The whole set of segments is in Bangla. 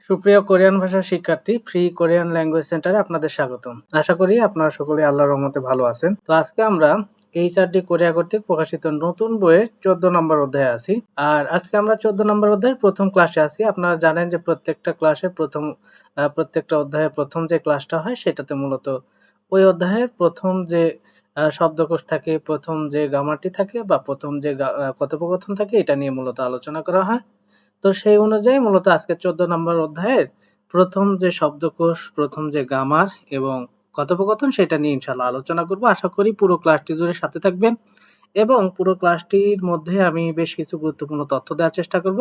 সুপ্রিয় কোরিয়ান ভাষার শিক্ষার্থী, ফ্রি কোরিয়ান ল্যাঙ্গুয়েজ সেন্টারে আপনাদের স্বাগতম। আশা করি আপনারা সকলে আল্লাহর রহমতে ভালো আছেন। তো আজকে আমরা এইচআরডি কোরিয়া কর্তৃক প্রকাশিত নতুন বইয়ের 14 নম্বর অধ্যায়ে আছি। আর আজকে আমরা 14 নম্বর অধ্যায়ের প্রথম ক্লাসে আছি। আপনারা জানেন যে প্রত্যেকটা ক্লাসে প্রত্যেকটা অধ্যায়ের প্রথম যে ক্লাসটা হয় সেটাতে মূলত ওই অধ্যায়ের প্রথম যে শব্দকোষ থাকে, প্রথম যে গ্রামারটি থাকে বা প্রথম যে কথোপকথন থাকে এটা নিয়ে মূলত আলোচনা করা হয়। তো সেই অনুযায়ী মূলত আজকে 14 নম্বর অধ্যায়ের প্রথম যে শব্দকোষ, প্রথম যে গ্রামার এবং কথোপকথন সেটা নিয়ে ইনশাআল্লাহ আলোচনা করব। আশা করি পুরো ক্লাসটি জুড়ে সাথে থাকবেন এবং পুরো ক্লাসটির মধ্যে আমি বেশ কিছু গুরুত্বপূর্ণ তথ্য দেওয়ার চেষ্টা করব।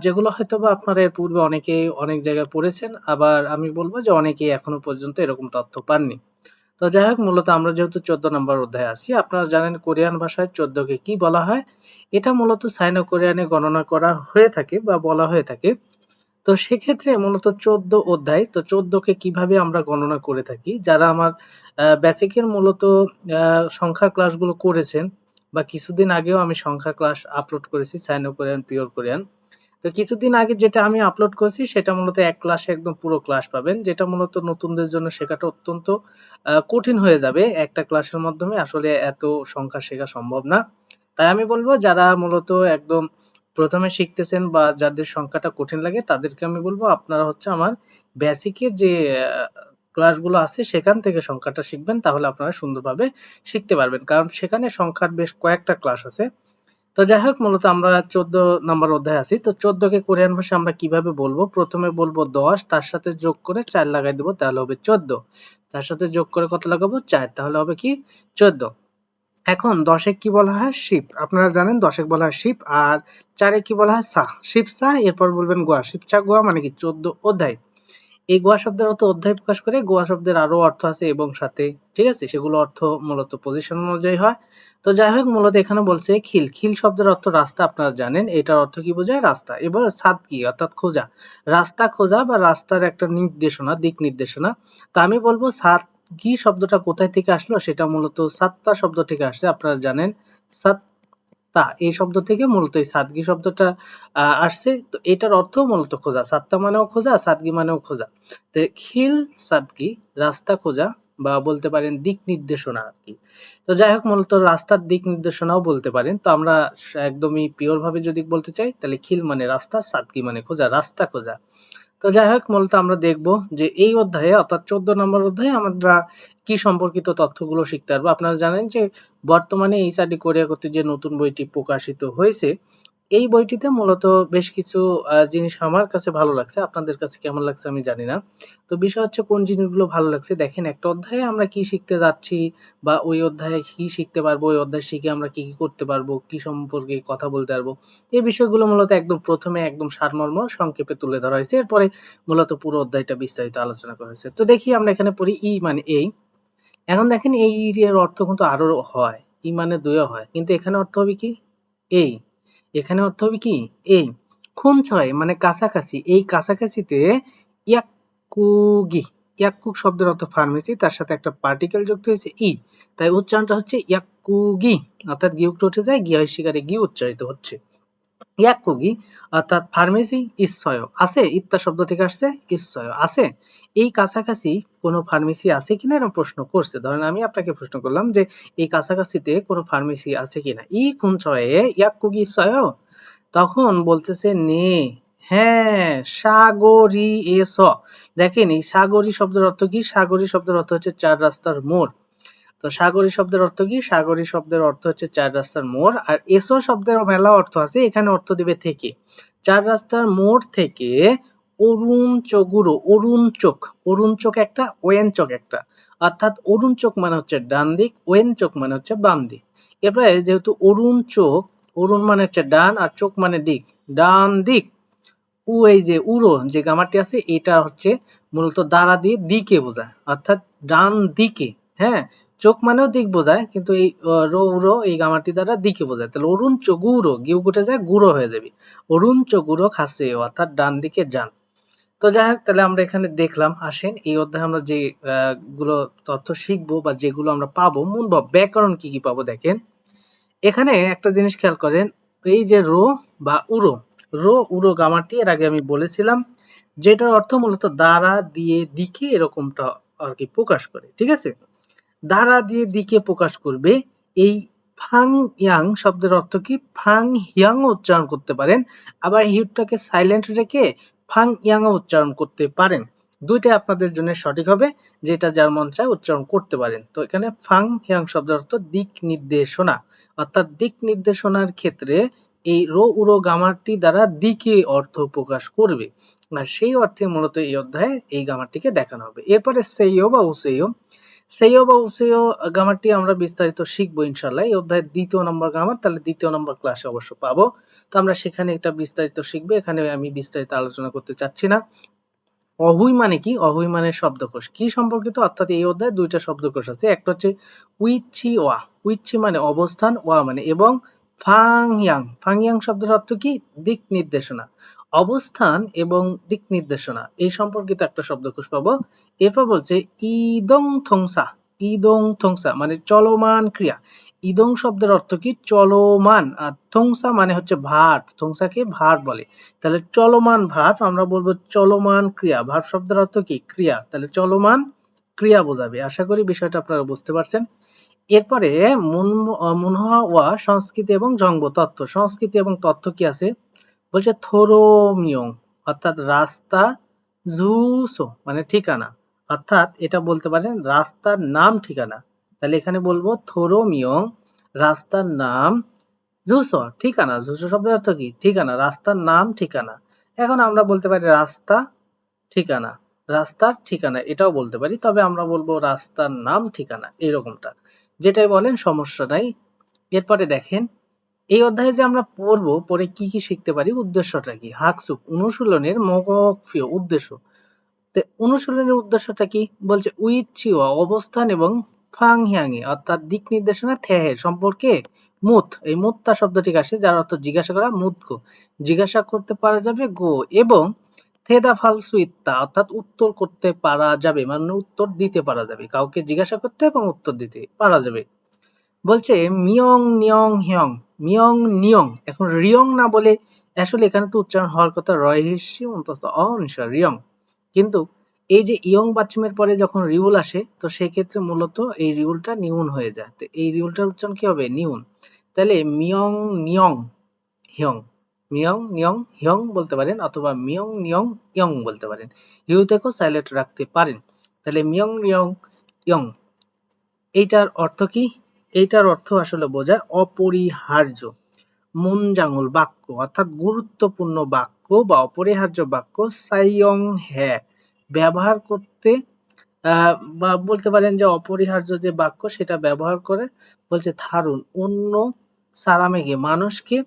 যেগুলো হয়তোবা আপনারা এর পূর্বে অনেকেই অনেক জায়গায় পড়েছেন, আবার আমি বলবো যে অনেকেই এখনো পর্যন্ত এরকম তথ্য পাননি। তো যাই হোক, মূলত আমরা যেহেতু 14 নম্বর অধ্যায়ে আছি, আপনারা জানেন কোরিয়ান ভাষায় 14 কে কি বলা হয়। এটা মূলত সাইনো কোরিয়ানে গণনা করা হয়ে থাকে বা বলা হয়ে থাকে। তো সেক্ষেত্রে মূলত 14 অধ্যায়, তো 14 কে কিভাবে আমরা গণনা করে থাকি, যারা আমার বেসিকের মূলত সংখ্যার ক্লাসগুলো করেছেন বা কিছুদিন আগেও আমি সংখ্যা ক্লাস আপলোড করেছি সাইনো কোরিয়ান, পিওর কোরিয়ান। তো কিছুদিন আগে যেটা আমি আপলোড করেছি সেটা মূলত এক ক্লাসে একদম পুরো ক্লাস পাবেন, যেটা মূলত নতুনদের জন্য শেখাটা অত্যন্ত কঠিন হয়ে যাবে। একটা ক্লাসের মাধ্যমে আসলে এত সংখ্যা শেখা সম্ভব না। তাই আমি বলবো যারা মূলত একদম প্রথমে শিখতেছেন বা যাদের সংখ্যাটা কঠিন লাগে তাদেরকে আমি বলবো আপনারা হচ্ছে আমার বেসিকে যে ক্লাসগুলো আছে সেখান থেকে সংখ্যাটা শিখবেন, তাহলে আপনারা সুন্দরভাবে শিখতে পারবেন, কারণ সেখানে সংখ্যার বেশ কয়েকটা ক্লাস আছে। তো যাই হোক, মূলত আমরা 14 নম্বর অধ্যায়ে আছি। তো 14 কে কোরিয়ান ভাষায় আমরা কিভাবে বলবো? প্রথমে বলবো 10, তার সাথে যোগ করে 4 লাগাই দেবো, তাহলে হবে 14। তার সাথে যোগ করে কত লাগাবো? 4, তাহলে হবে কি? 14। এখন 10 এ কি বলা হয়? শিপ। আপনারা জানেন 10 এ বলা হয় শিপ, আর 4 এ কি বলা হয়? সা। শিপ সা, এরপর বলবেন গোয়া। শিপ সা গোয়া মানে কি? 14 অধ্যায়। এই গোয়া শব্দের অর্থ অধ্যায় প্রকাশ করে। গোয়া শব্দের আরো অর্থ আছে এবং সাথে, ঠিক আছে? সেগুলো অর্থ মূলত পজিশন অনুযায়ী হয়। তো যাই হোক, মূলত এখানে বলছে খিল। খিল শব্দের অর্থ রাস্তা, আপনারা জানেন। এটার অর্থ কি বোঝায়? রাস্তা। এবার সাদ কি অর্থাৎ খোঁজা। রাস্তা খোঁজা বা রাস্তার একটা নির্দেশনা, দিক নির্দেশনা। তা আমি বলবো সাদ কি শব্দটা কোথায় থেকে আসলো? সেটা মূলত সাত্তা শব্দ থেকে আসছে, আপনারা জানেন। সাত এই শব্দ থেকে মূলত এই সাদগি শব্দটা আসছে। তো এটার অর্থ মূলত খোঁজা। সাত্তা মানেও খোঁজা, সাদগি মানেও খোঁজা। তো খিল সাদগি, রাস্তা খোঁজা বা বলতে পারেন দিক নির্দেশনা আর কি। তো যাই হোক, মূলত রাস্তার দিক নির্দেশনাও বলতে পারেন। তো আমরা একদমই পিওর ভাবে যদি বলতে চাই তাহলে খিল মানে রাস্তা, সাদগি মানে খোঁজা, রাস্তা খোঁজা। তো যাই হোক, মূলত আমরা দেখব যে এই অধ্যায়ে অর্থাৎ 14 নম্বর অধ্যায়ে আমরা কি সম্পর্কিত তথ্যগুলো শিখতে পারবো। আপনারা জানেন যে বর্তমানে এইচআরডি কোরিয়া কর্তৃক যে নতুন বইটি প্রকাশিত হয়েছে, এই বইটিতে মূলত বেশ কিছু জিনিস আমার কাছে ভালো লাগছে। আপনাদের কাছে কেমন লাগছে আমি জানি না। তো বিষয় হচ্ছে কোন জিনিসগুলো ভালো লাগছে। দেখেন, একটা অধ্যায়ে আমরা কি শিখতে যাচ্ছি বা ওই অধ্যায়ে কি শিখতে পারবো, ওই অধ্যায় শিখে আমরা কি করতে পারবো, কি সম্পর্কে কথা বলতে পারবো। এই বিষয়গুলো মূলত একদম প্রথমে একদম সারমর্ম সংক্ষেপে তুলে ধরা হয়েছে। এরপরে মূলত পুরো অধ্যায়টা বিস্তারিত আলোচনা করা হয়েছে। তো দেখি আমরা এখানে পড়ি ই মানে এই। এখন দেখেন এই এর অর্থ কিন্তু আরো হয়। ই মানে দুইও হয়। কিন্তু এখানে অর্থ হবে কি? এই। এখানে অর্থ হবে কি? এই। খুনছয় মানে কাছাকাছি। এই কাছাকাছিতে ইয়াক্কুগি। ইয়াক্কুগ শব্দের অর্থ ফার্মেসি, তার সাথে একটা পার্টিকেল যুক্ত হয়েছে ই। তাই উচ্চারণটা হচ্ছে ইয়াক্কুগি, অর্থাৎ গিয়ুক্ত উঠে যায়, গিয়া শিকারে গি উচ্চারিত হচ্ছে। ইয়াক্কুগি অর্থাৎ ফার্মেসি ইচ্ছয় আছে, ইত্যা শব্দ থেকে আসছে, ইচ্ছয় আছে। এই কাছাকাছি কোনো ফার্মেসি আছে কিনা এরকম প্রশ্ন করছে। ধরেন আমি আপনাকে প্রশ্ন করলাম যে এই কাছাকাছিতে কোনো ফার্মেসি আছে কিনা। ই খুনছয়ে ইয়াক্কুগি ইচ্ছয়, তখন বলতেছে নে, হ্যাঁ, সাগরী এস। দেখেন এই সাগরী শব্দের অর্থ কি? সাগরী শব্দের অর্থ হচ্ছে চার রাস্তার মোড়। তো সাগরী শব্দের অর্থ কি? সাগরী শব্দের অর্থ হচ্ছে চার রাস্তার মোড়। আর এসো শব্দের মেলা অর্থ আছে, এখানে অর্থ দিবে থেকে। চার রাস্তার মোড় থেকে অরুণ চগুরো, অরুণ চোখ, অরুণ চোখ একটা, ওয়েন চোখ একটা। অর্থাৎ অরুণ চোখ মানে হচ্ছে ডান দিক, ওয়েন চোখ মানে হচ্ছে বাম দিক। এরপরে যেহেতু অরুণ চোখ, অরুণ মানে হচ্ছে ডান আর চোখ মানে দিক, ডান দিক। এই যে উড়ো যে গামারটি আছে এটা হচ্ছে মূলত দ্বারা দিয়ে দিকে বোঝায়, অর্থাৎ ডান দিকে। হ্যাঁ, চোখ মানেও দিক বোঝায়, কিন্তু এই রো উড়ো এই গামারটি দ্বারা দিকে বোঝায়। তাহলে অরুণ চগুরো, গিউ গুটে যায় গুঁড়ো হয়ে যাবে। অরুণ চগুরো খাসে, অর্থাৎ ডান দিকে যান। তো যাই হোক, তাহলে আমরা এখানে দেখলাম। আসেন এই অধ্যায়ে আমরা যে গুলো তথ্য শিখবো বা যেগুলো আমরা পাবো, মূল ব্যাকরণ কি কি পাবো দেখেন। এখানে একটা জিনিস খেয়াল করেন, এই যে রো বা উড়ো, রো উড়ো গামারটি এর আগে আমি বলেছিলাম যেটার অর্থ মূলত দ্বারা দিয়ে দিকে এরকমটা আর কি প্রকাশ করে, ঠিক আছে। দ্বারা দিয়ে দিকে প্রকাশ করবে। এই ফাং ইয়াং শব্দের অর্থ কি? ফাং হিয়াং উচ্চারণ করতে পারেন, আবার হিউটাকে সাইলেন্ট রেখে ফাং ইয়াং উচ্চারণ করতে পারেন। দুইটাই আপনাদের জন্য সঠিক হবে, যেটা যার মন চায় উচ্চারণ করতে পারেন। তো এখানে ফাং হিয়াং শব্দের অর্থ দিক নির্দেশনা, অর্থাৎ দিক নির্দেশনার ক্ষেত্রে এই রো উরো গামারটি দ্বারা দিকে অর্থ প্রকাশ করবে, আর সেই অর্থে মূলত এই অধ্যায়ে এই গামারটিকে দেখানো হবে। এরপরে সেইও বা উসেইও, সেইও বা উসেইও গামারটি আমরা বিস্তারিত শিখবো ইনশাল্লাহ এই অধ্যায়ের 2য় নম্বর গামার, তাহলে 2য় নম্বর ক্লাসে অবশ্য পাবো। তো আমরা সেখানে এটা বিস্তারিত শিখবো, এখানে আমি বিস্তারিত আলোচনা করতে চাচ্ছি না। অহুই মানে কি? অহুই মানে শব্দকোষ কি সম্পর্কিত, অর্থাৎ এই অধ্যায়ে দুইটা শব্দকোষ আছে। একটা হচ্ছে উইচি ওয়া, উইচি মানে অবস্থান, ওয়া মানে এবং, ফাংয়াং, ফাংয়াং শব্দের অর্থ কি? দিক নির্দেশনা, অবস্থান এবং দিক নির্দেশনা এই সম্পর্কিত একটা শব্দকোষ পাবো। এরপর বলছে ইদং থংসা, ইদং থংসা মানে চলমান ক্রিয়া। ইদং শব্দের অর্থ কি? চলমান, আর থংসা মানে হচ্ছে ভার্ব, থংসাকে ভার্ব বলে। তাহলে চলমান ভার্ব আমরা বলবো চলমান ক্রিয়া, ভার্ব শব্দের অর্থ কি? ক্রিয়া, তাহলে চলমান ক্রিয়া বোঝাবে। আশা করি বিষয়টা আপনারা বুঝতে পারছেন। এরপরে মুনহা ওয়া সংস্কৃতি এবং জঙ্গ তত্ত্ব, সংস্কৃতি এবং তথ্য কি আছে? বলছে থোরোমিয়ং অর্থাৎ রাস্তা, জুসো মানে ঠিকানা, অর্থাৎ এটা বলতে পারেন রাস্তার নাম ঠিকানা। তাহলে এখানে বলবো থোরোমিয়ং রাস্তার নাম, জুসো ঠিকানা, জুসো শব্দের অর্থ কি? ঠিকানা, রাস্তার নাম ঠিকানা। এখন আমরা বলতে পারি রাস্তা ঠিকানা, রাস্তার ঠিকানা এটাও বলতে পারি, তবে আমরা বলবো রাস্তার নাম ঠিকানা এরকমটা, যেটাই বলেন সমস্যা নাই। এরপরে দেখেন এই অধ্যায়ে যে আমরা পড়বো, পরে কি কি শিখতে পারি, উদ্দেশ্যটা কি? হাকসুক অনুশীলনের মকফিয় উদ্দেশ্য। অনুশীলনের উদ্দেশ্যটা কি? বলছে উইচিওয়া অবস্থান এবং ফাংহিয়াংয়ে অর্থাৎ দিক নির্দেশনা থেহে সম্পর্কে মুত, এই মুত্তা শব্দটি আসে যার অর্থ জিজ্ঞাসা করা, মুতকো জিজ্ঞাসা করতে পারা যাবে, গো এবং থেদা ফালসু ইত্তা অর্থাৎ উত্তর করতে পারা যাবে, মানে উত্তর দিতে পারা যাবে, কাউকে জিজ্ঞাসা করতে এবং উত্তর দিতে পারা যাবে। বলছে মিয়ং নিয়ং হিয়ং, মিয়ং নিয়ং, এখন রিয়ং না বলে আসলে এখানে তো উচ্চারণ হওয়ার কথা রয়হিষ্যি অন্তত অনিশা রিয়ং, কিন্তু এই যে ইয়ং বাচ্চুমের পরে যখন রিউল আসে তো সেক্ষেত্রে মূলত এই রিউলটা নিউন হয়ে যায়, তো এই রিউলটার উচ্চারণ কি হবে? নিউন। তাহলে মিয়ং নিয়ং হিয়ং, মিয়ং নিয়ং হিয়ং বলতে পারেন, অথবা মিয়ং নিয়ং ইয়ং বলতে পারেন, হিউ থেকেও সাইলেন্ট রাখতে পারেন। তাহলে মিয়ং নিয়ং ইয়ং এইটার অর্থ কি? এইটার অর্থ আসলে বোঝায় অপরিহার্য, মুনজাঙ্গুল বাক্য অর্থাৎ গুরুত্বপূর্ণ বাক্য বা অপরিহার্য বাক্য, সাইয়ং হ্যাঁ ব্যবহার করতে, বা বলতে পারেন যে অপরিহার্য যে বাক্য সেটা ব্যবহার করে। বলছে থারুন অন্য সারামেগে মানুষকে,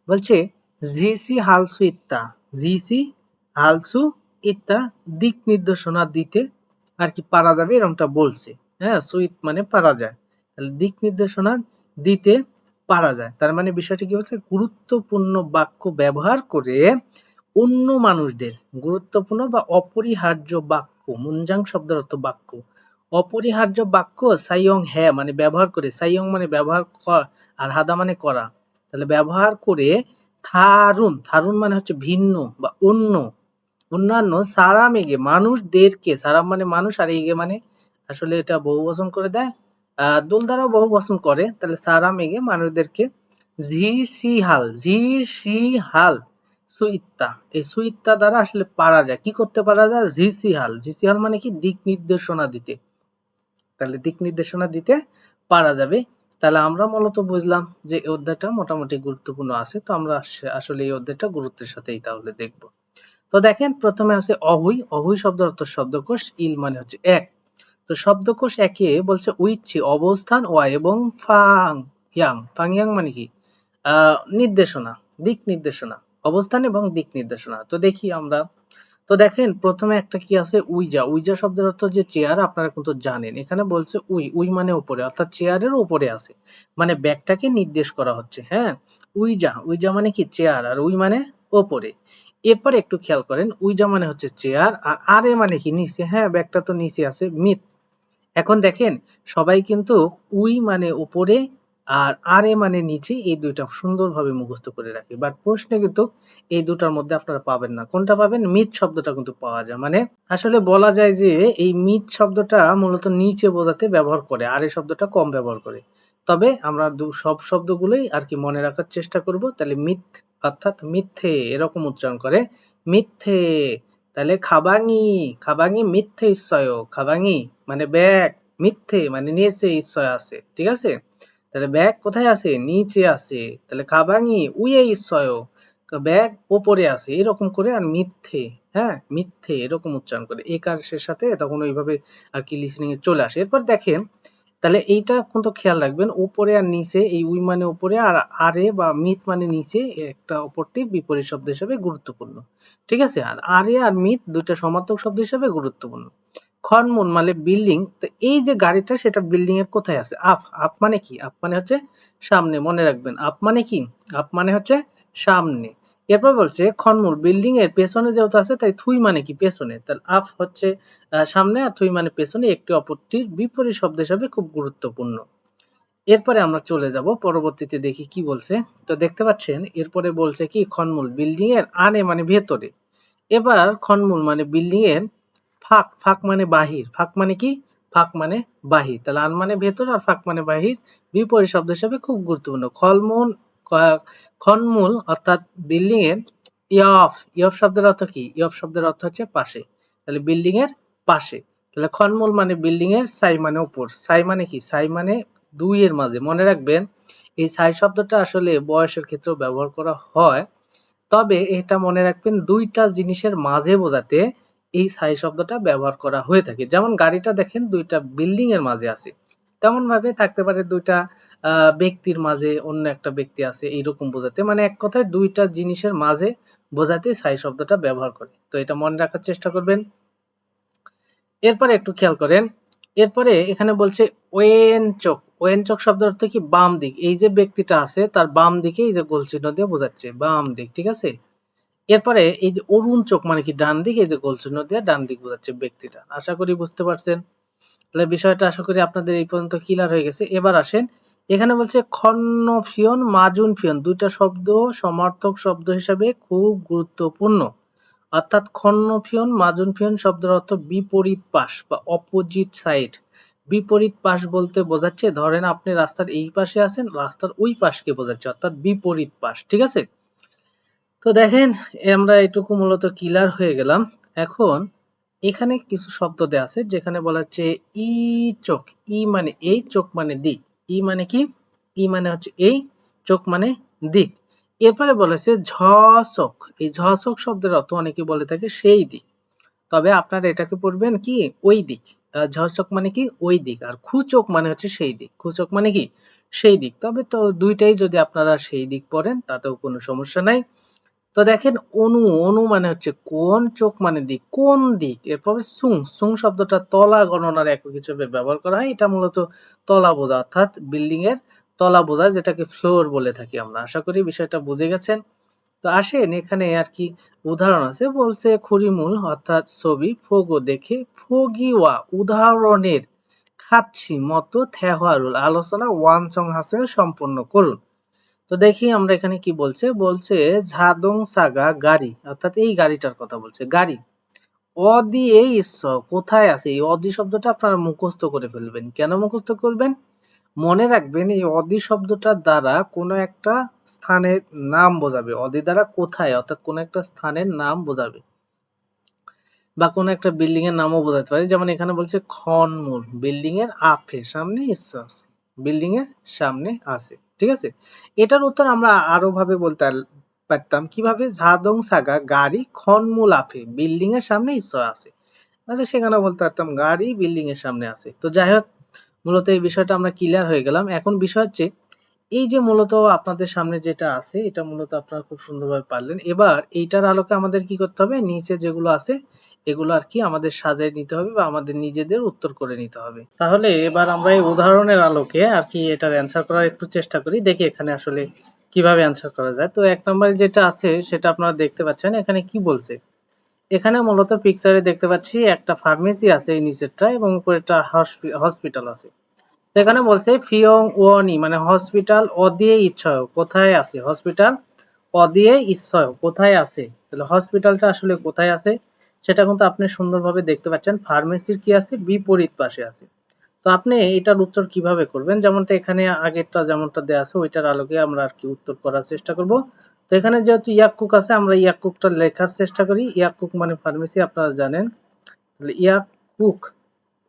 বলছে ঝিসি হালসু ইত্তা, ঝিসি হালসু ইত্তা দিক নির্দেশনা দিতে আর কি পারা যাবে এরকমটা বলছে। হ্যাঁ, সুইট মানে পারা যায়, তাহলে দিক নির্দেশনা দিতে পারা যায়, তার মানে বিষয়টি কি হচ্ছে? গুরুত্বপূর্ণ বাক্য ব্যবহার করে অন্য মানুষদের, গুরুত্বপূর্ণ বা অপরিহার্য বাক্য, মুনজাং শব্দের অর্থ বাক্য, অপরিহার্য বাক্য সাইয়ং হ্যাঁ মানে ব্যবহার করে, সাইয়ং মানে ব্যবহার করা আর হাদা মানে করা, তাহলে ব্যবহার করে থারুন, থারুন মানে হচ্ছে ভিন্ন বা অন্য, অন্যান্য সারা মেঘে মানুষদেরকে, সারা মানে মানুষ আর এগে মানে আসলে এটা বহু বচন করে দেয়, দোল দ্বারাও বহু বচন করে, তাহলে সারা মেঘে মানুষদেরকে ঝি সি হাল, ঝি সি হাল সুইত্তা, এই সুইত্তা দ্বারা আসলে পারা যায়, কি করতে পারা যায়? ঝি সি হাল, ঝি সি হাল মানে কি? দিক নির্দেশনা দিতে, তাহলে দিক নির্দেশনা দিতে পারা যাবে। তাহলে আমরা মূলত বুঝলাম যে এই অধ্যায়টা মোটামুটি গুরুত্বপূর্ণ আছে, তো আমরা আসলে এই অধ্যায়টা গুরুত্বের সাথেই তাহলে দেখব। তো দেখেন প্রথমে আছে অহুই, অহুই শব্দের অর্থ শব্দকোষ, ইল মানে হচ্ছে এক, তো শব্দকোষ একে বলছে উইচ্ছি অবস্থান, ওয়া এবং ফাং ইয়াং, ফাং ইয়াং মানে কি? নির্দেশনা, দিক নির্দেশনা, অবস্থান এবং দিক নির্দেশনা। তো দেখি আমরা, তো দেখেন প্রথমে একটা কি আছে? উইজা, উইজা শব্দের অর্থ যে চেয়ার, আপনারা কিন্তু জানেন এখানে বলছে উই, উই মানে উপরে অর্থাৎ চেয়ারের উপরে আছে, মানে ব্যাগটাকে নির্দেশ করা হচ্ছে। হ্যাঁ, উইজা, উইজা মানে কি? চেয়ার, আর উই মানে ওপরে। এরপর একটু খেয়াল করেন, উইজা মানে হচ্ছে চেয়ার, আর আরে মানে কি? নিচে। হ্যাঁ, ব্যাগটা তো নিচে আছে, মিট। এখন দেখেন সবাই কিন্তু উই মানে উপরে আর আর এ মানে নিচে, এই দুইটা সুন্দরভাবে মুখস্থ করে রাখি। বাট প্রশ্নে কিন্তু এই দুটার মধ্যে আপনারা পাবেন না। কোনটা পাবেন? মিথ শব্দটা কিন্তু পাওয়া যায়। মানে আসলে বলা যায় যে এই মিথ শব্দটা মূলত নিচে বোঝাতে ব্যবহার করে, আর এই শব্দটা কম ব্যবহার করে। তবে আমরা সব শব্দগুলোই আর কি মনে রাখার চেষ্টা করব। তাহলে মিথ অর্থাৎ মিথ্যে এরকম উচ্চারণ করে, মিথ্যে। তাহলে খাবাঙি, খাবাঙি মিথ্যে ইচ্ছয়, খাবাঙি মানে ব্যাগ, মিথ্যে মানে নিচে ইচ্ছয় আছে, ঠিক আছে? তাহলে ব্যাগ কোথায় আছে? নিচে আছে। তাহলে কাবাঙি উইয়ে ইচ্ছয়, ব্যাগ ওপরে আছে, এরকম করে। আর মিথ্যে, হ্যাঁ মিথ্যে এরকম উচ্চারণ করে একারের সাথে, তখন ওইভাবে আর কি লিসনিং এ চলে আসে। এরপর দেখেন, তাহলে এইটা কিন্তু খেয়াল রাখবেন, উপরে আর নিচে, এই উই মানে উপরে আর আরে বা মিথ মানে নিচে, একটা অপরটির বিপরীত শব্দ হিসেবে গুরুত্বপূর্ণ, ঠিক আছে? আর আরে আর মিথ দুইটা সমার্থক শব্দ হিসেবে গুরুত্বপূর্ণ। খনমন মানে বিল্ডিং। তো এই যে গাড়িটা, সেটা বিল্ডিং এর কোথায় আছে? আপ, আপ মানে কি? আপ মানে হচ্ছে সামনে, মনে রাখবেন। আপ মানে কি? আপ মানে হচ্ছে সামনে। এরপর বলছে খনমূল বিল্ডিং এর পেছনে যেহেতু আছে, তাই থুই মানে কি? পেছনে। তাহলে আপ হচ্ছে সামনে, আর থুই মানে পেছনে, একটি অপরটির বিপরীত শব্দ হিসাবে খুব গুরুত্বপূর্ণ। এরপরে আমরা চলে যাব পরবর্তীতে, দেখি কি বলছে। তো দেখতে পাচ্ছেন এরপরে বলছে কি, খনমূল বিল্ডিং এর আনে মানে ভেতরে। এবার খনমূল মানে বিল্ডিং এর ফাঁক, ফাঁক মানে বাহির, ফাঁক মানে কি? ফাঁক মানে বাহির। তাহলে আন মানে ভেতর, আর ফাঁক মানে বাহির, বিপরীত শব্দ হিসেবে খুব গুরুত্বপূর্ণ। খনমূল অর্থাৎ বিল্ডিং এর ইয়ফ, ইয়ফ শব্দের অর্থ কি? ইয়ফ শব্দের অর্থ হচ্ছে পাশে। তাহলে বিল্ডিং এর পাশে। তাহলে খনমূল মানে বিল্ডিং এর সাই মানে উপর, সাই মানে কি? সাই মানে দুই এর মাঝে। মনে রাখবেন এই সাই শব্দটা আসলে বয়সের ক্ষেত্রেও ব্যবহার করা হয়, তবে এটা মনে রাখবেন দুইটা জিনিসের মাঝে বোঝাতে এই সাই শব্দটা ব্যবহার করা হয়ে থাকে। যেমন গাড়িটা দেখেন দুইটা বিল্ডিং এর মাঝে আছে, তেমন ভাবে থাকতে পারে দুইটা ব্যক্তির মাঝে অন্য একটা ব্যক্তি আছে, এইরকম বোঝাতে। মানে এক কথায় দুইটা জিনিসের মাঝে বোঝাতে সাই শব্দটা ব্যবহার করে। তো এটা মনে রাখার চেষ্টা করবেন। এরপরে একটু খেয়াল করেন, এরপরে এখানে বলছে ওয়েন চোখ। ওয়েন চোখ শব্দের অর্থ কি? বাম দিক। এই যে ব্যক্তিটা আছে তার বাম দিকে এই যে গোল চিহ্ন দিয়ে বোঝাচ্ছে বাম দিক, ঠিক আছে? এরপরে এই যে অরুণ চোখ মানে কি? ডান দিক, এই যে গোল চিহ্ন দিয়ে ডান দিক বোঝাচ্ছে ব্যক্তিটা। আশা করি বুঝতে পারছেন। তাহলে বিষয়টা আশা করি আপনাদের এই পর্যন্ত ক্লিয়ার হয়ে গেছে। এবার আসেন, এখানে বলছে খন্নফিয়ন মাজুন ফিয়ন, দুইটা শব্দ সমার্থক শব্দ হিসাবে খুব গুরুত্বপূর্ণ। অর্থাৎ খন্নফিয়ন মাজুন ফিয়ন শব্দের অর্থ বিপরীত পাশ বা অপোজিট সাইড। বিপরীত পাশ বলতে বোঝাচ্ছে, ধরেন আপনি রাস্তার এই পাশে আছেন, রাস্তার ওই পাশকে বোঝাচ্ছে, অর্থাৎ বিপরীত পাশ, ঠিক আছে? তো দেখেন আমরা এটুকু মূলত ক্লিয়ার হয়ে গেলাম। এখন এখানে কিছু শব্দ দেয়া আছে, যেখানে বলা হচ্ছে ই চোখ। ই মানে এই, চোখ মানে দিক। ই মানে কি? ই মানে হচ্ছে এই, চোখ মানে দিক। এরপরে বলেছে ঝ চোখ। এই ঝ চোখ শব্দের অর্থ অনেকে বলে থাকে সেই দিক, তবে আপনারা এটাকে পড়বেন কি? ওই দিক। ঝ চোখ মানে কি? ওই দিক। আর খু চোখ মানে হচ্ছে সেই দিক। খু চোখ মানে কি? সেই দিক। তবে তো দুইটাই যদি আপনারা সেই দিক পড়েন তাতেও কোনো সমস্যা নাই। তো দেখেন অনু, অনু মানে হচ্ছে কোন, চোখ মানে দিক, কোন দিক। এরপরে সুং, সুং শব্দটা তলা গণনার একক হিসেবে ব্যবহার করা হয়। এটা মূলত তলা বোঝা, অর্থাৎ বিল্ডিং এর তলা বোঝা, যেটাকে ফ্লোর বলে থাকি আমরা। আশা করি বিষয়টা বুঝে গেছেন। তো আসেন এখানে আর কি উদাহরণ আছে। বলছে খুরিমুল অর্থাৎ ছবি, ফোগো দেখে, ফগিওয়া উদাহরণের, খাচ্ছি মতো, থেহয়ারুল আলোচনা, ওয়ানচং হাসিল সম্পন্ন করুন। তো দেখি আমরা এখানে কি বলছে। বলছে ঝাদং সাগা গাড়ি, অর্থাৎ এই গাড়িটার কথা বলছে, গাড়ি। অদি এই কোথায় আছে? এই অদি শব্দটা আপনারা মুখস্থ করে ফেলবেন। কেন মুখস্থ করবেন? মনে রাখবেন এই অদি শব্দটার দ্বারা কোনো একটা স্থানের নাম বোঝাবে। অদি দ্বারা কোথায়, অর্থাৎ কোনো একটা স্থানের নাম বোঝাবে, বা কোনো একটা বিল্ডিং এর নামও বোঝাতে পারে। যেমন এখানে বলছে খনমূল, বিল্ডিং এর আপে সামনে ইচ্ছা আছে, বিল্ডিং এর সামনে আছে, ঠিক আছে? এটার উত্তর আমরা আরো ভাবে বলতে পারতাম। কিভাবে? ঝাদং সাগা গাড়ি খনমূল আপে, বিল্ডিং এর সামনে ইচ্ছা আছে। মানে সেখানে বলতে পারতাম গাড়ি বিল্ডিং এর সামনে আছে। তো যাই হোক, মূলত এই বিষয়টা আমরা ক্লিয়ার হয়ে গেলাম। এখন বিষয় হচ্ছে এই যে মূলত আপনাদের সামনে যেটা আছে, এটা মূলত আপনারা খুব সুন্দরভাবে পারলেন। এবার এইটার আলোকে আমাদের কি করতে হবে? নিচে যেগুলো আছে এগুলো আর কি আমাদের সাজায় নিতে হবে, বা আমাদের নিজেদের উত্তর করে নিতে হবে। তাহলে এবার আমরা এই উদাহরণের আলোকে আর কি এটার অ্যান্সার করার একটু চেষ্টা করি, দেখি এখানে আসলে কিভাবে অ্যান্সার করা যায়। তো এক নম্বরে যেটা আছে সেটা আপনারা দেখতে পাচ্ছেন। এখানে কি বলছে? এখানে মূলত পিকচারে দেখতে পাচ্ছি একটা ফার্মেসি আছে এই নিচেরটা, এবং উপরে একটা হসপিটাল আছে। সেখানে বলছে ফিয়ং ওনি মানে হসপিটাল অদিয়ে ইচ্ছয় কোথায় আছে, হসপিটাল অদিয়ে ইচ্ছয় কোথায় আছে, তাহলে হসপিটালটা আসলে কোথায় আছে সেটা কিন্তু আপনি সুন্দরভাবে দেখতে পাচ্ছেন ফার্মেসির কি আছে বিপরীত পাশে আছে। তো আপনি এটার উত্তর কিভাবে করবেন, যেমনটা এখানে আগেরটা যেমনটা দেয়া আছে ওইটার আলোকে আমরা আর কি উত্তর করার চেষ্টা করব। তো এখানে যেহেতু ইয়াকুক আছে আমরা ইয়াকুকটা লেখার চেষ্টা করি। ইয়াকুক মানে ফার্মেসি আপনারা জানেন, তাহলে ইয়াকুক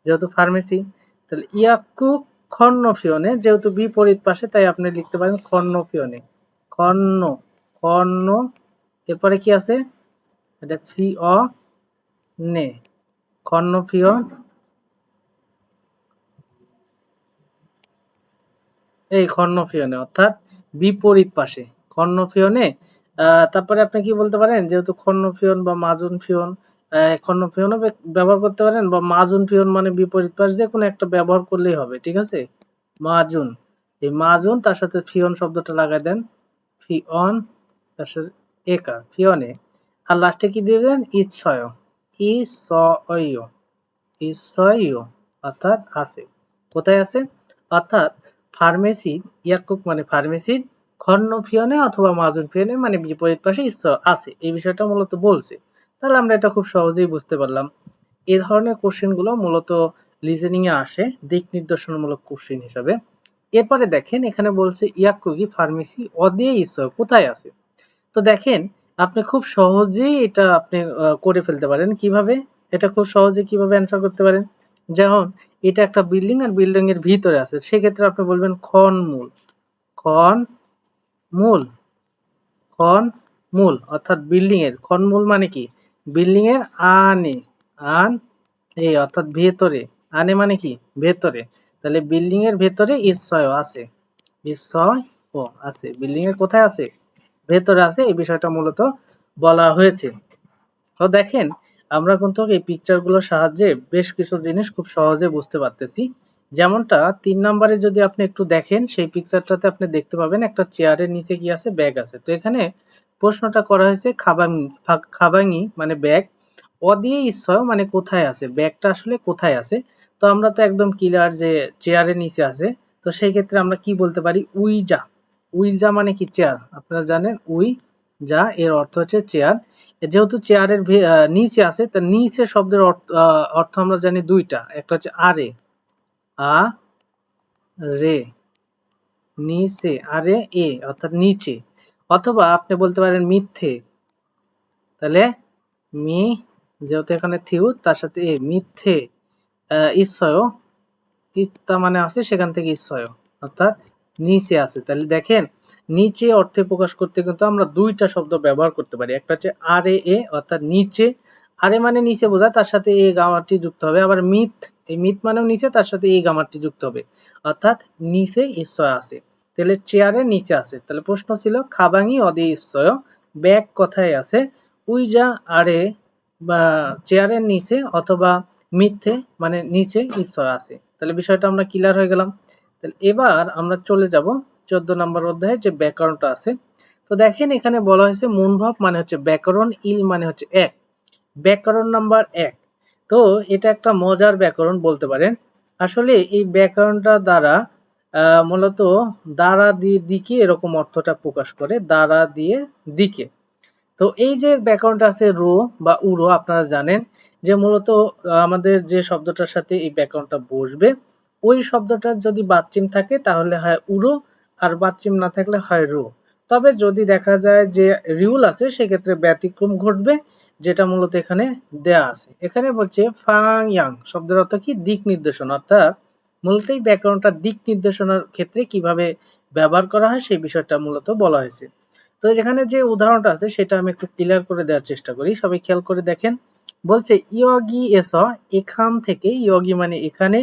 যেহেতু ফার্মেসি, তাহলে ইয়াকুক খর্ণফিয়নে যেহেতু বিপরীত পাশে তাই আপনি লিখতে পারেন খর্ণফিয়নে, খর্ণ খর্ণ এরপরে কি আছে এটা ফি অ নে খর্ণফিয়ন, এই কর্ণফিয়নে অর্থাৎ বিপরীত পাশে কর্ণফিয়নে। তারপরে আপনি কি বলতে পারেন যেহেতু কর্ণফিয়ন বা মাজুন ফিয়ন, কর্ণফিয়নও ব্যবহার করতে পারেন বা মাজুন ফিয়ন মানে বিপরীত পাশ, যে কোনো একটা ব্যবহার করলেই হবে, ঠিক আছে। মাজুন, এই মাজুন তার সাথে ফিয়ন শব্দটা লাগাই দেন, ফিয়ন তার সাথে একার ফিয়নে, আর লাস্টে কি দিবেন ইচ্ছয়, ইসয় ইসয় অর্থাৎ আছে, কোথায় আছে অর্থাৎ ফার্মেসি, ইয়াকুক মানে ফার্মেসির খর্ণফিয়নে অথবা মাজুন ফিয়নে মানে বিপরীত পাশে আছে, এই বিষয়টা মূলত বলছে। তাহলে আমরা এটা খুব সহজেই বুঝতে পারলাম। এই ধরনের কোশ্চেন গুলো মূলত লিসেনিং এ আসে দিক নির্দেশনমূলক কোশ্চেন হিসাবে। এরপরে দেখেন এখানে বলছে ইয়াকুকি ফার্মেসি অদে ইসয় কোথায় আছে। তো দেখেন আপনি খুব সহজেই এটা আপনি করে ফেলতে পারেন। কিভাবে এটা খুব সহজে কিভাবে অ্যান্সার করতে পারেন, যেমন এটা একটা বিল্ডিং আর বিল্ডিং এর ভিতরে আছে, সেক্ষেত্রে আপনি বলবেন খন মূল, খন মূল, খন মূল অর্থাৎ বিল্ডিং এর খন মূল মানে কি বিল্ডিং এর আনে, আন এই অর্থাৎ ভেতরে, আনে মানে কি ভেতরে, তাহলে বিল্ডিং এর ভেতরে ইসয় আছে, ইসয় ও আছে, বিল্ডিং এর কোথায় আছে ভেতরে আছে, এই বিষয়টা মূলত বলা হয়েছে। তো দেখেন আমরা কিন্তু এই পিকচার গুলোর সাহায্যে বেশ কিছু জিনিস খুব সহজে বুঝতে পারতেছি। যেমনটা ৩ নম্বরে যদি আপনি একটু দেখেন সেই পিকচারটাতে আপনি দেখতে পাবেন একটা চেয়ারের নিচে কি আছে ব্যাগ আছে। তো এখানে প্রশ্নটা করা হয়েছে খাবাঙি, খাবাঙি মানে ব্যাগ, অদিয়ে ইচ্ছয় মানে কোথায় আছে, ব্যাগটা আসলে কোথায় আছে। তো আমরা তো একদম ক্লিয়ার যে চেয়ারের নিচে আছে। তো সেই ক্ষেত্রে আমরা কি বলতে পারি উইজা, উইজা মানে কি চেয়ার, আপনারা জানেন উই যা এর অর্থ হচ্ছে চেয়ার। যেহেতু চেয়ারের নিচে আছে তার নিচে শব্দের অর্থ আমরা জানি দুইটা, একটা হচ্ছে আরে, আ রে, নিচে আরে এ অর্থাৎ নিচে, অথবা আপনি বলতে পারেন মিথ্যে, তাহলে মি যেহেতু এখানে থিউ তার সাথে এ মিথ্যে, ঈশ্বয় ইত্যা মানে আছে সেখান থেকে ঈশ্বয় অর্থাৎ নিচে আছে। তাহলে দেখেন নিচে অর্থে প্রকাশ করতে কিন্তু আমরা দুইটা শব্দ ব্যবহার করতে পারি, একটা হচ্ছে আরে এ অর্থাৎ নিচে, আরে মানে নিচে বোঝায় তার সাথে এ গামারটি যুক্ত হবে, আবার মিথ এই মিথ মানেও নিচে তার সাথে এই গামারটি যুক্ত হবে অর্থাৎ নিচে ঈশ্বর আছে। তাহলে চেয়ারের নিচে আছে, তাহলে প্রশ্ন ছিল খাবাঙি অদে ঈশ্বর ব্যাগ কোথায় আছে, উইজা আরে বা চেয়ারের নিচে অথবা মিথ্যে মানে নিচে ঈশ্বর আছে। তাহলে বিষয়টা আমরা ক্লিয়ার হয়ে গেলাম। তাহলে এবার আমরা চলে যাব 14 নম্বর অধ্যায়ে যে ব্যাকরণটা আছে। তো দেখেন এখানে বলা হয়েছে মূলভাব মানে হচ্ছে ব্যাকরণ, ইল মানে হচ্ছে এক, ব্যাকরণ নাম্বার 1। তো এটা একটা মজার ব্যাকরণ বলতে পারেন। আসলে এই ব্যাকরণটা দ্বারা মূলত দ্বারা দিয়ে দিকে এরকম অর্থটা প্রকাশ করে, দ্বারা দিয়ে দিকে। তো এই যে ব্যাকরণটা আছে রো বা উরো, আপনারা জানেন যে মূলত আমাদের যে শব্দটার সাথে এই ব্যাকরণটা বসবে ওই শব্দটার যদি বাচ্চিম থাকে তাহলে হয় উরো, আর বাচ্চিম না থাকলে হয় রো। তবে যদি দেখা যায় যে রিউল আছে সেক্ষেত্রে ব্যতিক্রম ঘটবে, যেটা মূলত এখানে দেয়া আছে। এখানে বলছে ফাং ইয়াং শব্দের অর্থ কি দিক নির্দেশন, অর্থাৎ মূলত এই ব্যাকরণটা দিক নির্দেশনার ক্ষেত্রে কিভাবে ব্যবহার করা হয় সেই বিষয়টা মূলত বলা হয়েছে। তো যেখানে যে উদাহরণটা আছে সেটা আমি একটু ক্লিয়ার করে দেওয়ার চেষ্টা করি, সবাই খেয়াল করে দেখেন। বলছে ইয়গি এস, এখান থেকে, ইয়গি মানে এখানে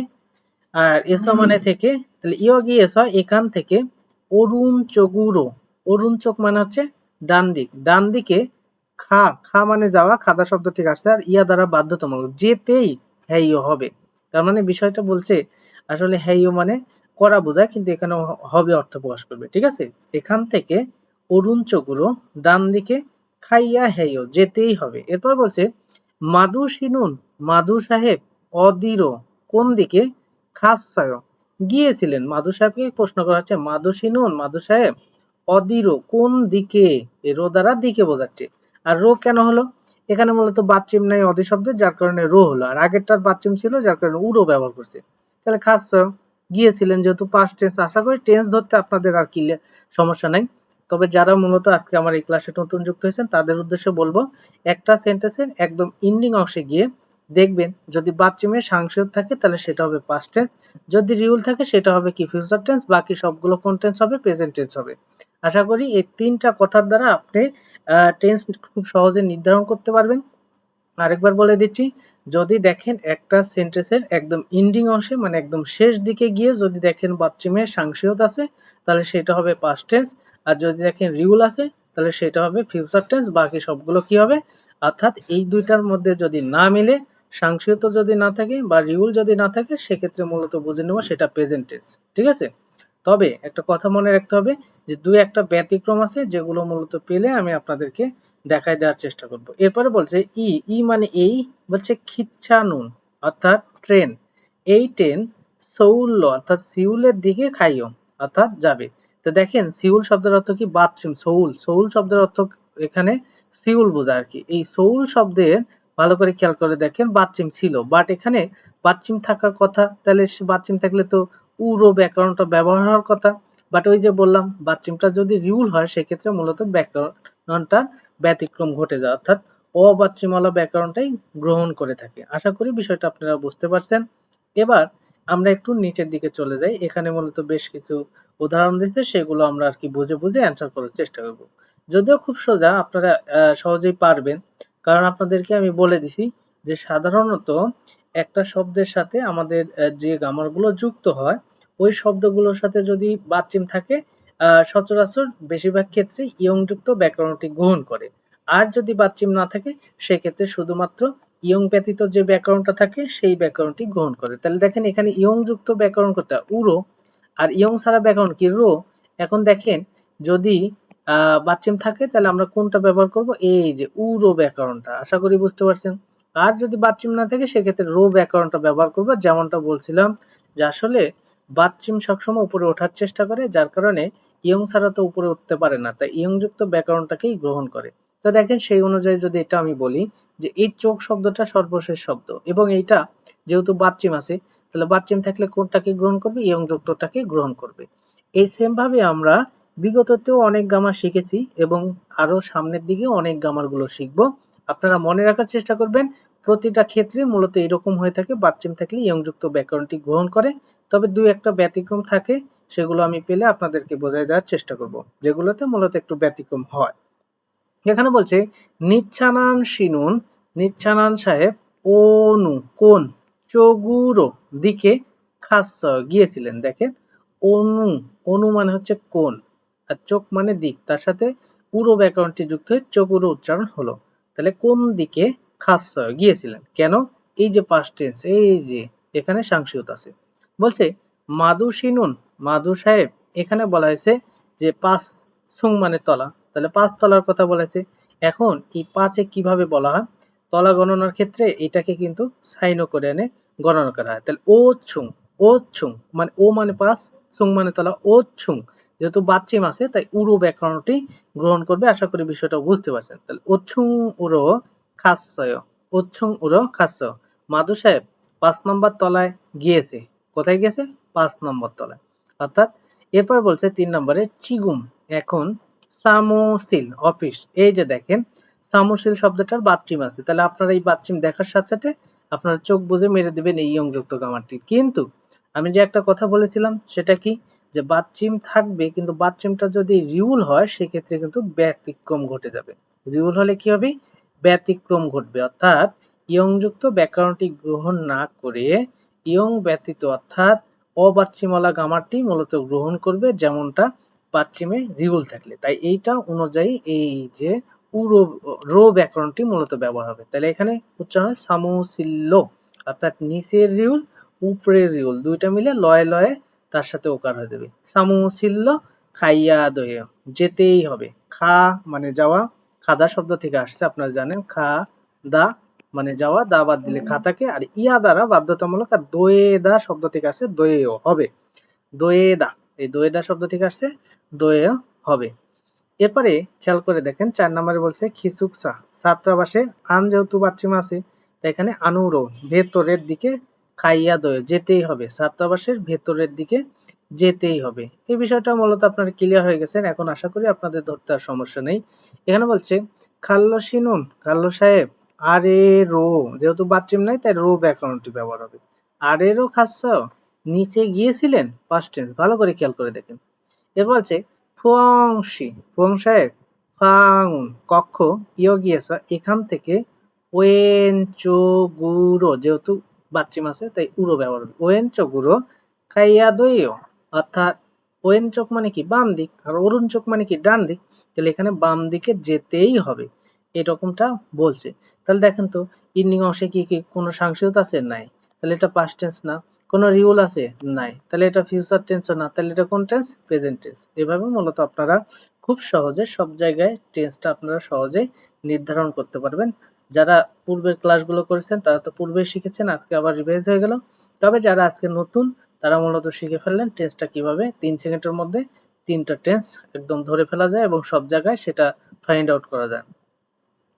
আর এস মানে থেকে, তাহলে ইয়গি এস এখান থেকে, অরুণ চগুরো, অরুণ চোখ মানে হচ্ছে ডান দিক, ডান দিকে খা, খা মানে যাওয়া, খাদা শব্দ থেকে আসছে, আর ইয়া দ্বারা বাধ্যতামূলক যেতেই হ্যাইও হবে। তার মানে বিষয়টা বলছে আসলে হ্যাইও মানে করা বোঝায় কিন্তু এখানে হবে অর্থ প্রকাশ করবে, ঠিক আছে। এখান থেকে অরুণ চগুরো ডান দিকে, খাইয়া হ্যাইও যেতেই হবে। এরপর বলছে মাদু সিনুন মাদু সাহেব অদিরো কোন দিকে, খাসায় গিয়েছিলেন। মাধু সাহেবকে প্রশ্ন করা হচ্ছে, মাধু শুনুন মাধু সাহেব, অদির কোন দিকে, এ রো দ্বারা দিকে বোঝাচ্ছে। আর রো কেন হলো, এখানে মূলত বাচ্চিম নাই অদি শব্দে, যার কারণে রো হলো। আর আগেরটার বাচ্চিম ছিল, যার কারণে উরো ব্যবহার করছে। তাহলে খাস গিয়েছিলেন, যেহেতু পাস্ট টেন্স, আশা করি টেন্স ধরতে আপনাদের আর কি সমস্যা নাই। তবে যারা মূলত আজকে আমার এই ক্লাসে নতুন যুক্ত হয়েছেন তাদের উদ্দেশ্যে বলবো, একটা সেন্টেন্সের একদম এন্ডিং অংশে গিয়ে দেখবেন যদি বাচ্চিমের সাংসদ থাকে তাহলে সেটা হবে পাস্ট টেন্স, যদি রিউল থাকে সেটা হবে কি ফিউচার টেন্স, বাকি সবগুলো কোন টেন্স হবে, প্রেজেন্ট টেন্স হবে। আশা করি এই তিনটা কথার দ্বারা আপনি টেন্স খুব সহজে নির্ধারণ করতে পারবেন। আরেকবার বলে দিচ্ছি, যদি দেখেন একটা সেন্টেন্সের একদম এন্ডিং অংশে মানে একদম শেষ দিকে গিয়ে যদি দেখেন বাচ্চিমের সাংসদ আছে তাহলে সেটা হবে পাস্ট টেন্স, আর যদি দেখেন রিউল আছে তাহলে সেটা হবে ফিউচার টেন্স, বাকি সবগুলো কি হবে, অর্থাৎ এই দুইটার মধ্যে যদি না মিলে, সাংসদ যদি না থাকে বা রিউল যদি না থাকে, সেক্ষেত্রে মূলত বুঝে নেওয়া সেটা প্রেজেন্ট টেন্স। ঠিক আছে? তবে একটা কথা মনে রাখতে হবে যে দুই একটা ব্যতিক্রম আছে যেগুলো মূলত পেলে আমি আপনাদেরকে দেখায় দেওয়ার চেষ্টা করব। এরপরে বলছে ই মানে এই, বলছে খিচ্ছানুন অর্থাৎ ট্রেন, এই ট্রেন সৌল্য অর্থাৎ সিউলের দিকে খাইও অর্থাৎ যাবে। তো দেখেন সিউল শব্দের অর্থ কি, বাথরুম। সৌল, সৌল শব্দের অর্থ এখানে সিউল বোঝায় আর কি। এই সৌল শব্দের ভালো করে খেয়াল করে দেখেন বাথরুম ছিল, বাট এখানে বাথরুম থাকার কথা, তাহলে বাথরুম থাকলে তো উরো ব্যাকরণটা ব্যবহার হওয়ার কথা। বাট ওই যে বললাম বাথরুমটা যদি রিউল হয় সেক্ষেত্রে মূলত ব্যাকরণটা ব্যতিক্রম ঘটে যায়, অর্থাৎ অবাচ্চিমওয়ালা ব্যাকরণটাই গ্রহণ করে থাকে। আশা করি বিষয়টা আপনারা বুঝতে পারছেন। এবার আমরা একটু নিচের দিকে চলে যাই, এখানে মূলত বেশ কিছু উদাহরণ দিচ্ছে, সেগুলো আমরা আর কি বুঝে বুঝে অ্যান্সার করার চেষ্টা করব। যদিও খুব সোজা, আপনারা সহজেই পারবেন, কারণ আপনাদেরকে আমি বলে দিছি যে সাধারণত একটা শব্দের সাথে আমাদের যে গ্রামারগুলো যুক্ত হয় ওই শব্দগুলোর সাথে যদি বাচ্চিম থাকে সচরাচর বেশিরভাগ ক্ষেত্রে ইয়ং যুক্ত ব্যাকরণটি গ্রহণ করে। আর যদি বাচ্চিম না থাকে সেক্ষেত্রে শুধুমাত্র ইয়ং ব্যতীত যে ব্যাকরণটা থাকে সেই ব্যাকরণটি গ্রহণ করে। তাহলে দেখেন এখানে ইয়ং যুক্ত ব্যাকরণ করতে উরো, আর ইয়ং ছাড়া ব্যাকরণ কি রো। এখন দেখেন যদি বাচ্চিম থাকে তাহলে আমরা কোনটা ব্যবহার করব, এই যে উরো ব্যাকরণটা। আশা করি বুঝতে পারছেন। আর যদি বাচ্চিম না থাকে সেক্ষেত্রে রো ব্যাকরণটা ব্যবহার করব, যেমনটা বলছিলাম যে আসলে বাচ্চিম সবসময় উপরে ওঠার চেষ্টা করে, যার কারণে ইয়ং ছাড়া তো উপরে উঠতে পারে না, তাই ইয়ং যুক্ত ব্যাকরণটাকেই গ্রহণ করে। তো দেখেন সেই অনুযায়ী যদি এটা আমি বলি যে এই চোখ শব্দটা সর্বশেষ শব্দ এবং এইটা যেহেতু বাচ্চিম আছে তাহলে বাচ্চিম থাকলে কোনটাকে গ্রহণ করবে, ইয়ং যুক্তটাকে গ্রহণ করবে। এই সেম ভাবে আমরা বিগততেও অনেক গ্রামার শিখেছি এবং আরো সামনের দিকে অনেক গ্রামার গুলো শিখবো। আপনারা মনে রাখার চেষ্টা করবেন প্রতিটা ক্ষেত্রে মূলত এরকম হয়ে থাকে, বাচ্চিম থাকলে ইয়ং যুক্ত ব্যাকরণটি গ্রহণ করে। তবে দুই একটা ব্যতিক্রম থাকে, সেগুলো আমি পেলে আপনাদেরকে বোঝাই দেওয়ার চেষ্টা করব, যেগুলোতে মূলত একটু ব্যতিক্রম হয়। এখানে বলছে নিচ্ছানান শিনুন, নিচ্ছানান সাহেব অনু কোন চগুরো দিকে খাস গিয়েছিলেন। দেখেন অনু, অনু মানে হচ্ছে কোন, আর চোখ মানে দিক, তার সাথে পুরো ব্যাকরণটি যুক্ত হয়ে চগুরো উচ্চারণ হলো। তাহলে কোন দিকে খাস গিয়েছিলেন, কেন, এই যে পাস্ট টেন্স, এই যে এখানে সাংসিত আছে। বলছে মাদু শিনুন, মাদু সাহেব, এখানে বলা হয়েছে যে পাঁচ সুং মানে তলা, তাহলে ৫ তলার কথা বলেছে। এখন এই ৫ কিভাবে বলা হয়, তলা গণনার ক্ষেত্রে এটাকে কিন্তু সাইন করে এনে গণনা করা হয়। তাহলে ও ছুং মানে ও মানে ৫, ছুং মানে তলা, ও ছুং যেহেতু বাচ্চিম আছে তাই উরু ব্যাকরণটি গ্রহণ করবে। আশা করি বিষয়টা বুঝতে পারছেন। তাহলে ওছুং উরো খাসয়, ওছুং উরো খাসয়, মাদু সাহেব ৫ নম্বর তলায় গিয়েছে। কোথায় গেছে, ৫ নম্বর তলায়। অর্থাৎ এরপর বলছে ৩ নম্বরে চিগুম এখন সামোসিল অফিস। এই যে দেখেন সামোসিল শব্দটার বাথচিম আছে, তাহলে আপনারা এই বাথচিম দেখার সাথে সাথে আপনারা চোখ বুঝে মেরে দিবেন এই ইয়ং যুক্ত গ্রামারটি। কিন্তু আমি যে একটা কথা বলেছিলাম সেটা কি, যে বাথচিম থাকবে কিন্তু বাথচিমটা যদি রিউল হয় সেক্ষেত্রে কিন্তু ব্যতিক্রম ঘটে যাবে। রিউল হলে কি হবে, ব্যতিক্রম ঘটবে, অর্থাৎ ইয়ং যুক্ত ব্যাকরণটি গ্রহণ না করে ইয়ং ব্যতীত অর্থাৎ অবাচ্চিমওয়ালা গ্রামারটি মূলত গ্রহণ করবে, যেমনটা বাচ্চিমে রিউল থাকলে। তাই এইটা অনুযায়ী এই যে পুরো রো ব্যাকরণটি মূলত ব্যবহার হবে। তাহলে এখানে উচ্চারণ সামুসিল্য, অর্থাৎ নিচের রিউল উপরের রিউল দুইটা মিলে লয়ে লয়ে তার সাথে ওকার হয়ে যাবে। সামুসিল্য খাইয়া দয়ে, যেতেই হবে। খা মানে যাওয়া, খাদা শব্দ থেকে আসছে আপনারা জানেন, খা দা মানে যাওয়া, দা বাদ দিলে খা থাকে, আর ইয়া দ্বারা বাধ্যতামূলক, আর দোয়ে দা শব্দ থেকে আসে দোয়েও হবে। দোয়েদা, এই দোয়েদা শব্দ থেকে আসছে, দোয়ে হবে। এরপরে খেয়াল করে দেখেন 4 নম্বরে বলছে খিসুকসা, ছাত্রাবাসে আন যেহেতু বাচ্চিম আছে, তাই এখানে আনুরো ভেতরের দিকে খাইয়া দয়ে যেতেই হবে, ছাত্রাবাসের ভেতরের দিকে যেতেই হবে। এই বিষয়টা মূলত আপনারা ক্লিয়ার হয়ে গেছেন, এখন আশা করি আপনাদের ধরতে আর সমস্যা নেই। এখানে বলছে খাল্লো শিনুন, খাল্লো সাহেব আরে রো, যেহেতু বাচ্চিম নাই তাই রো ব্যাকরণটি ব্যবহার হবে। আরে রো খাচ্ছ, নিচে গিয়েছিলেন, পাস্ট টেন্স, ভালো করে খেয়াল করে দেখেন। এরপর আছে ফুয়াংশি, ফুয়াং সাহেব ফাং কক্ষ, ইয় গিয়েছে এখান থেকে, ওয়েন গুরো, যেহেতু বাচ্চিম আছে তাই উড়ো ব্যবহার হবে, ওয়েন গুরো খাইয়া দইও, অর্থাৎ ওয়েন চোখ মানে কি বাম দিক, আর অরুণ চোখ মানে কি ডান দিক, তাহলে এখানে বাম দিকে যেতেই হবে, এরকমটা বলছে। তাহলে দেখেন তো ইন্ডিং অংশে কি কি কোনো সাংসিত আছে? নাই। তাহলে এটা পাস্ট টেন্স না। কোনো রিউল আছে? নাই। তাহলে এটা ফিউচার টেন্সও না, তাহলে এটা কোন টেন্স? Present tense. এভাবে মূলত আপনারা খুব সহজে সব জায়গায় টেন্সটা আপনারা সহজেই নির্ধারণ করতে পারবেন। যারা পূর্বের ক্লাসগুলো করেছেন তারা তো পূর্বেই শিখেছেন, আজকে আবার রিভাইজ হয়ে গেল। তবে যারা আজকে নতুন তারা মূলত শিখে ফেললেন টেন্সটা কিভাবে 3 সেকেন্ডের মধ্যে 3টা টেন্স একদম ধরে ফেলা যায় এবং সব জায়গায় সেটা ফাইন্ড আউট করা যায়।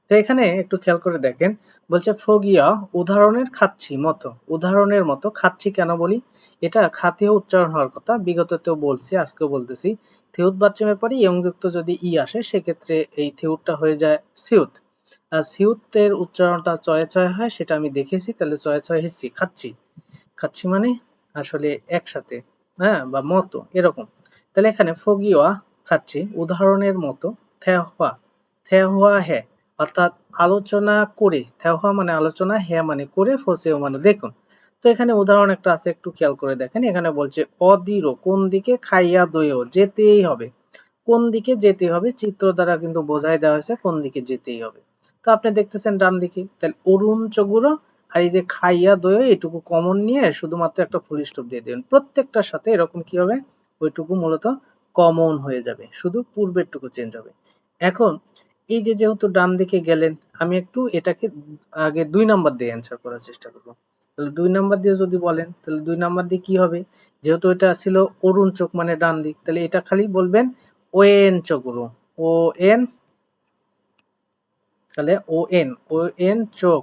তো এখানে একটু খেয়াল করে দেখেন, বলছে ফগিয়া উদাহরণের খাচ্ছি মতো, উদাহরণের মতো খাচ্ছি কেন বলি, এটা খাতিয়ে উচ্চারণ হওয়ার কথা, বিগততেও বলছি আজকেও বলতেছি। থিউত বাচ্চামের পরে ইয়ংযুক্ত যদি ই আসে সেক্ষেত্রে এই থিউতটা হয়ে যায় সিউত, আর সিউতের উচ্চারণটা চয়ে চয়ে হয়, সেটা আমি দেখেছি। তাহলে চয়ে চয়ে হিচ্ছি, খাচ্ছি, খাচ্ছি মানে আসলে একসাথে, হ্যাঁ, বা মতো এরকম। তাহলে এখানে ফগিয়া খাচ্ছি উদাহরণের মতো, থেহা, থেহা হ্যাঁ, অর্থাৎ আলোচনা করে, থেহা মানে আলোচনা, হ্যাঁ মানে করে, ফসেও মানে দেখুন। তো এখানে উদাহরণ একটা আছে, একটু খেয়াল করে দেখেন। এখানে বলছে অদিরো কোন দিকে, খাইয়া দইও যেতেই হবে, কোন দিকে যেতে হবে চিত্র দ্বারা কিন্তু বোঝাই দেওয়া হয়েছে কোন দিকে যেতেই হবে। তো আপনি দেখতেছেন ডান দিকে, তাহলে অরুণ চগুরো আর এই যে খাইয়া দয়ে এটুকু কমন নিয়ে শুধুমাত্র একটা ফুল স্টপ দিয়ে দেবেন, প্রত্যেকটার সাথে এরকম কি হবে, ওইটুকু মূলত কমন হয়ে যাবে, শুধু পূর্বেরটুকু চেঞ্জ হবে। এখন এই যে যেহেতু ডান দিকে গেলেন, আমি একটু এটাকে আগে 2 নাম্বার দিয়ে অ্যান্সার করার চেষ্টা করব। তাহলে 2 নাম্বার দিয়ে যদি বলেন, তাহলে 2 নাম্বার দিয়ে কি হবে, যেহেতু এটা ছিল অরুণ চোখ মানে ডান দিক, তাহলে এটা খালি বলবেন ওএন চগুরো, ও এন, তাহলে ও এন চোখ,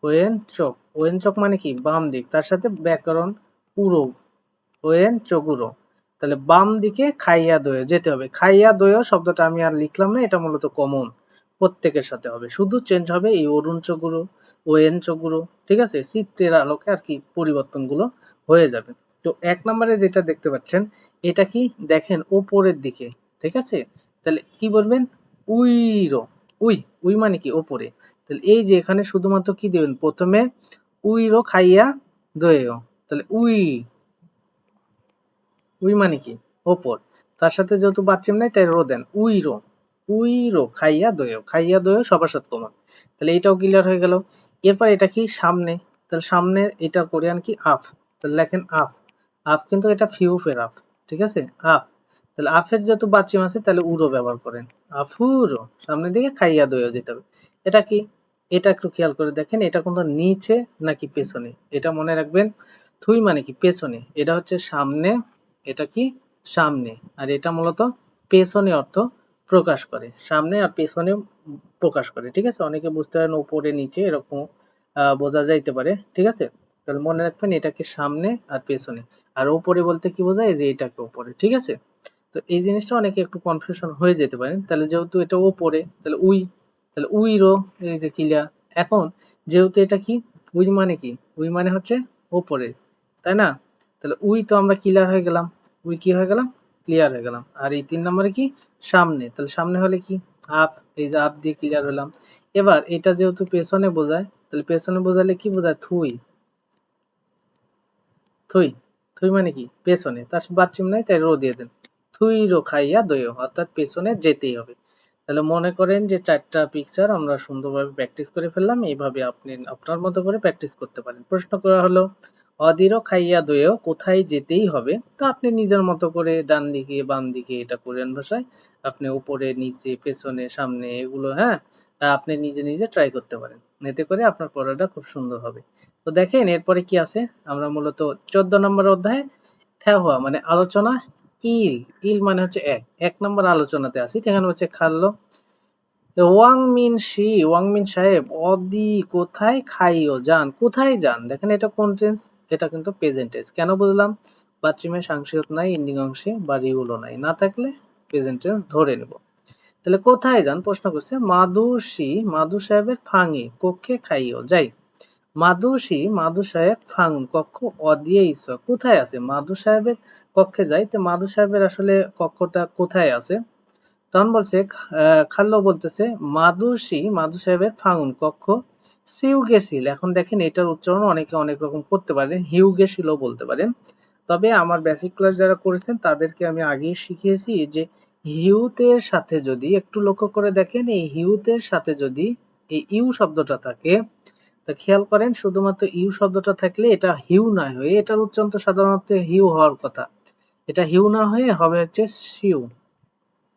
ওএন চোখ, ওএন চোখ মানে কি বাম দিক, তার সাথে ব্যাকরণ উড়ো, ওএন চগুরো, তাহলে বাম দিকে খাইয়া দয়ে যেতে হবে। খাইয়া দয়ে শব্দটা আমি আর লিখলাম না, এটা মূলত কমন, প্রত্যেকের সাথে হবে, শুধু চেঞ্জ হবে এই অরুণ চগুরো, ওএন চগুরো, ঠিক আছে, চিত্রের আলোকে আর কি পরিবর্তনগুলো হয়ে যাবে। তো 1 নম্বরে যেটা দেখতে পাচ্ছেন এটা কি দেখেন উপরের দিকে, ঠিক আছে, তাহলে কি বলবেন, উইরো, উই, উই মানে কি উপরে, তাহলে এই যে এখানে শুধুমাত্র কি দিবেন প্রথমে, উইরো খাইয়া দয়েও, তাহলে উই, উই মানে কি ওপর, তার সাথে যেহেতু বাচ্চিম নাই তাই রো দেন, উইরো, উইরো খাইয়া দয়েও, খাইয়া দয়েও সবার সাথে কমন, তাহলে এটাও ক্লিয়ার হয়ে গেল। এরপর এটা কি সামনে, তাহলে সামনে এটা কোরিয়ান কি আফ, তাহলে লেখেন আফ, আফ কিন্তু এটা ফিউফের আফ, ঠিক আছে, আফ, তাহলে আফের যেহেতু বাচ্চিম আছে তাহলে উরো ব্যবহার করেন, আফুরো, সামনের দিকে খাইয়া দয়েও যেতে হবে। এটা কি, এটা একটু খেয়াল করে দেখেন, এটা কিন্তু নিচে নাকি পেছনে, এটা মনে রাখবেন। থুই মানে কি পেছনে, এটা হচ্ছে সামনে, এটা কি সামনে, আর এটা মূলত পেছনে অর্থ প্রকাশ করে, সামনে আর পেছনে প্রকাশ করে, ঠিক আছে, অনেকে বুঝতে পারেন উপরে নিচে এরকম বোঝা যাইতে পারে, ঠিক আছে, তাহলে মনে রাখবেন এটাকে সামনে আর পেছনে, আর উপরে বলতে কি বোঝায়, যে এটাকে উপরে, ঠিক আছে। তো এই জিনিসটা অনেকে একটু কনফিউশন হয়ে যেতে পারে, তাহলে যেহেতু এটা উপরে তাহলে উই, তাহলে উইরো, এই যে ক্লিয়ার। এখন যেহেতু এটা কি উই মানে কি, উই মানে হচ্ছে উপরে, তাই না, তাহলে উই তো আমরা ক্লিয়ার হয়ে গেলাম, উই কি হয়ে গেলাম, ক্লিয়ার হয়ে গেলাম। আর এই 3 নম্বরে কি সামনে, তাহলে সামনে হলে কি আপ, এই যে আপ দিয়ে ক্লিয়ার হলাম। এবার এটা যেহেতু পেছনে বোঝায়, তাহলে পেছনে বোঝালে কি বোঝায়, থুই, থুই, থুই মানে কি পেছনে, তার বাচ্চিম নাই তাই রো দিয়ে দেন, থুই রো খাইয়া দইও, অর্থাৎ পেছনে যেতেই হবে। তাহলে মনে করেন যে 4টা পিকচার আমরা সুন্দরভাবে প্র্যাকটিস করে ফেললাম, এইভাবে আপনি আপনার মতো করে প্র্যাকটিস করতে পারেন। প্রশ্ন করা হলো অদিরও খাইয়া দইও কোথায় যেতেই হবে, তো আপনি নিজের মতো করে ডান দিকে বাম দিকে, এটা কোরিয়ান ভাষায় আপনি উপরে নিচে পেছনে সামনে এগুলো, হ্যাঁ, আপনি নিজে নিজে ট্রাই করতে পারেন, এতে করে আপনার পড়াটা খুব সুন্দর হবে। তো দেখেন এরপরে কি আছে, আমরা মূলত 14 নম্বর অধ্যায়ে হ্যাঁ হওয়া মানে আলোচনা ইল, ইল মানে হচ্ছে এক নম্বর আলোচনাতে আছি, সেখানে হচ্ছে খাল্লো। ওয়াং মিন সাহেব অদি কোথায় খাইও যান, কোথায় যান, দেখেন এটা কোন টেন্স, এটা কিন্তু প্রেজেন্ট টেন্স। কেন বুঝলাম, বাথরুমে সাংসিয়ত নাই, এন্ডিং অংশে বা রিহুলো নাই, না থাকলে প্রেজেন্ট টেন্স ধরে নেব। তাহলে কোথায় যান প্রশ্ন করছে, মাদুসি মাদু সাহেবের ফাঙে কক্ষে খাইও যাই। মাদুসি মাদু সাহেব ফাং কক্ষ অদিয়ে ইস কোথায় আছে, মাদু সাহেবের কক্ষে যাই, তো মাদু সাহেবের আসলে কক্ষটা কোথায় আছে, তখন বলছে খাল্লো বলতেছে মাদুসি মাদু সাহেবের ফাঙুন কক্ষ সিউ গেছিল। এখন দেখেন এটার উচ্চারণ অনেকে অনেক রকম করতে পারেন, হিউ গেছিলও বলতে পারেন। তবে আমার বেসিক ক্লাস যারা করেছেন তাদেরকে আমি আগেই শিখিয়েছি যে হিউতের সাথে যদি একটু লক্ষ্য করে দেখেন, এই হিউতের সাথে যদি এই ইউ শব্দটা থাকে, তা খেয়াল করেন শুধুমাত্র ইউ শব্দটা থাকলে এটা হিউ না হয়ে, এটার উচ্চারণ তো সাধারণত হিউ হওয়ার কথা, এটা হিউ না হয়ে হবে হচ্ছে সিউ,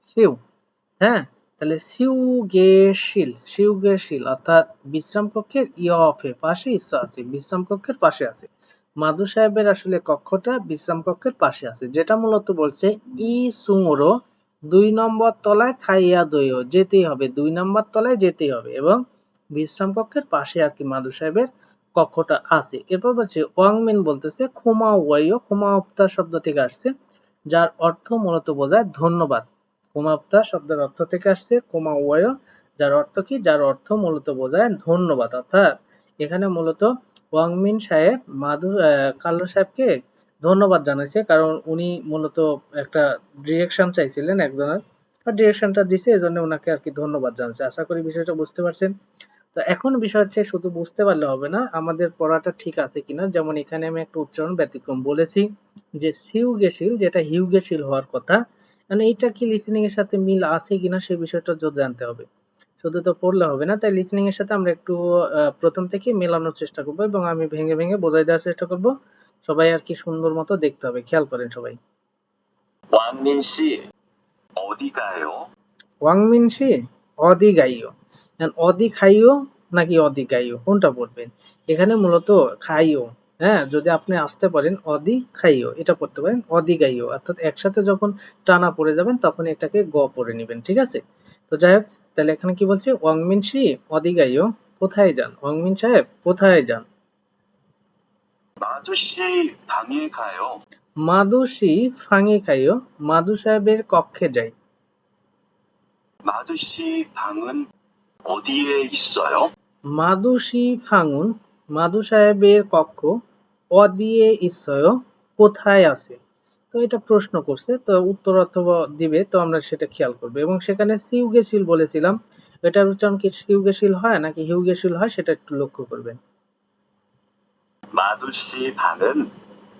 সিউ। হ্যাঁ, তাহলে সিউগেশিল অর্থাৎ বিশ্রাম কক্ষের ইয়ফে পাশে ইচ্ছা আছে, বিশ্রাম কক্ষের পাশে আছে। মাদু সাহেবের আসলে কক্ষটা বিশ্রাম কক্ষের পাশে আছে, যেটা মূলত বলছে ই সুংরো ২ নম্বর তলায় খাইয়া দইও, যেতেই হবে ২ নম্বর তলায় যেতেই হবে, এবং বিশ্রাম কক্ষের পাশে আর কি মাদু সাহেবের কক্ষটা আছে। এরপর বলছে ওয়াংমিন বলতেছে খুমা ওয়াইও, খুমা উপ্তা শব্দ থেকে আসছে, যার অর্থ মূলত বোঝায় ধন্যবাদ। কোমাপ্তা শব্দের অর্থ থেকে আসছে কোমা ওয়, যার অর্থ কি, যার অর্থ মূলত বোঝায় ধন্যবাদ। অর্থাৎ এখানে মূলত ওয়াংমিন সাহেব কাল্লো সাহেবকে ধন্যবাদ জানাইছে, কারণ উনি মূলত একটা ডিরেকশন চাইছিলেন একজনের, ডিরেকশনটা দিছে, এজন্য ওনাকে আর কি ধন্যবাদ জানাচ্ছে। আশা করি বিষয়টা বুঝতে পারছেন। তো এখন বিষয় হচ্ছে শুধু বুঝতে পারলে হবে না, আমাদের পড়াটা ঠিক আছে কিনা। যেমন এখানে আমি একটা উচ্চারণ ব্যতিক্রম বলেছি যে সিউগেশিল, যেটা হিউগেশিল হওয়ার কথা, মানে এটা কি লিসেনিং এর সাথে মিল আছে কিনা সেই বিষয়টা জানতে হবে, শুধু তো পড়লে হবে না। তাই লিসেনিং এর সাথে আমরা একটু প্রথম থেকে মেলানোর চেষ্টা করব, এবং আমি ভেঙে ভেঙে বোঝাই দেওয়ার চেষ্টা করব। সবাই আর কি সুন্দর মতো দেখতে হবে, খেয়াল করেন সবাই। ওয়াংমিন 씨 어디 가요? ওয়াংমিন শি অদি গাইও, অদি খাইও নাকি অদি গাইও কোনটা পড়বেন, এখানে মূলত খাইও। হ্যাঁ, যদি আপনি আসতে পারেন অদি খাইও এটা পড়তে পারেন, অদি গাইও অর্থাৎ একসাথে যখন টানা পড়ে যাবেন তখন এটাকে গ পড়ে নেবেন, ঠিক আছে। তো যাই হোক, তাহলে এখানে কি বলছে, ওয়াংমিন শি অদি গাইও কোথায় যান, ওয়াংমিন সাহেব কোথায় যান। 마두 씨 방에 가요. মাদুসি ফাঙে খাইও, মাদু সাহেবের কক্ষে যাই। 마두 씨 방은 어디에 있어요? মাদুসি ফাঙুন, মাদু সাহেবের কক্ষ অদিয়ে ইসয় কোথায় আছে। তো এটা প্রশ্ন করছে, তো উত্তর অথবা দিবে, তো আমরা সেটা খেয়াল করবো। এবং সেখানে সিউগেশিল বলেছিলাম, এটার উচ্চারণ কি সিউগেশিল হয় নাকি হিউগেশিল হয় সেটা একটু লক্ষ্য করবেন। 마두 씨 방은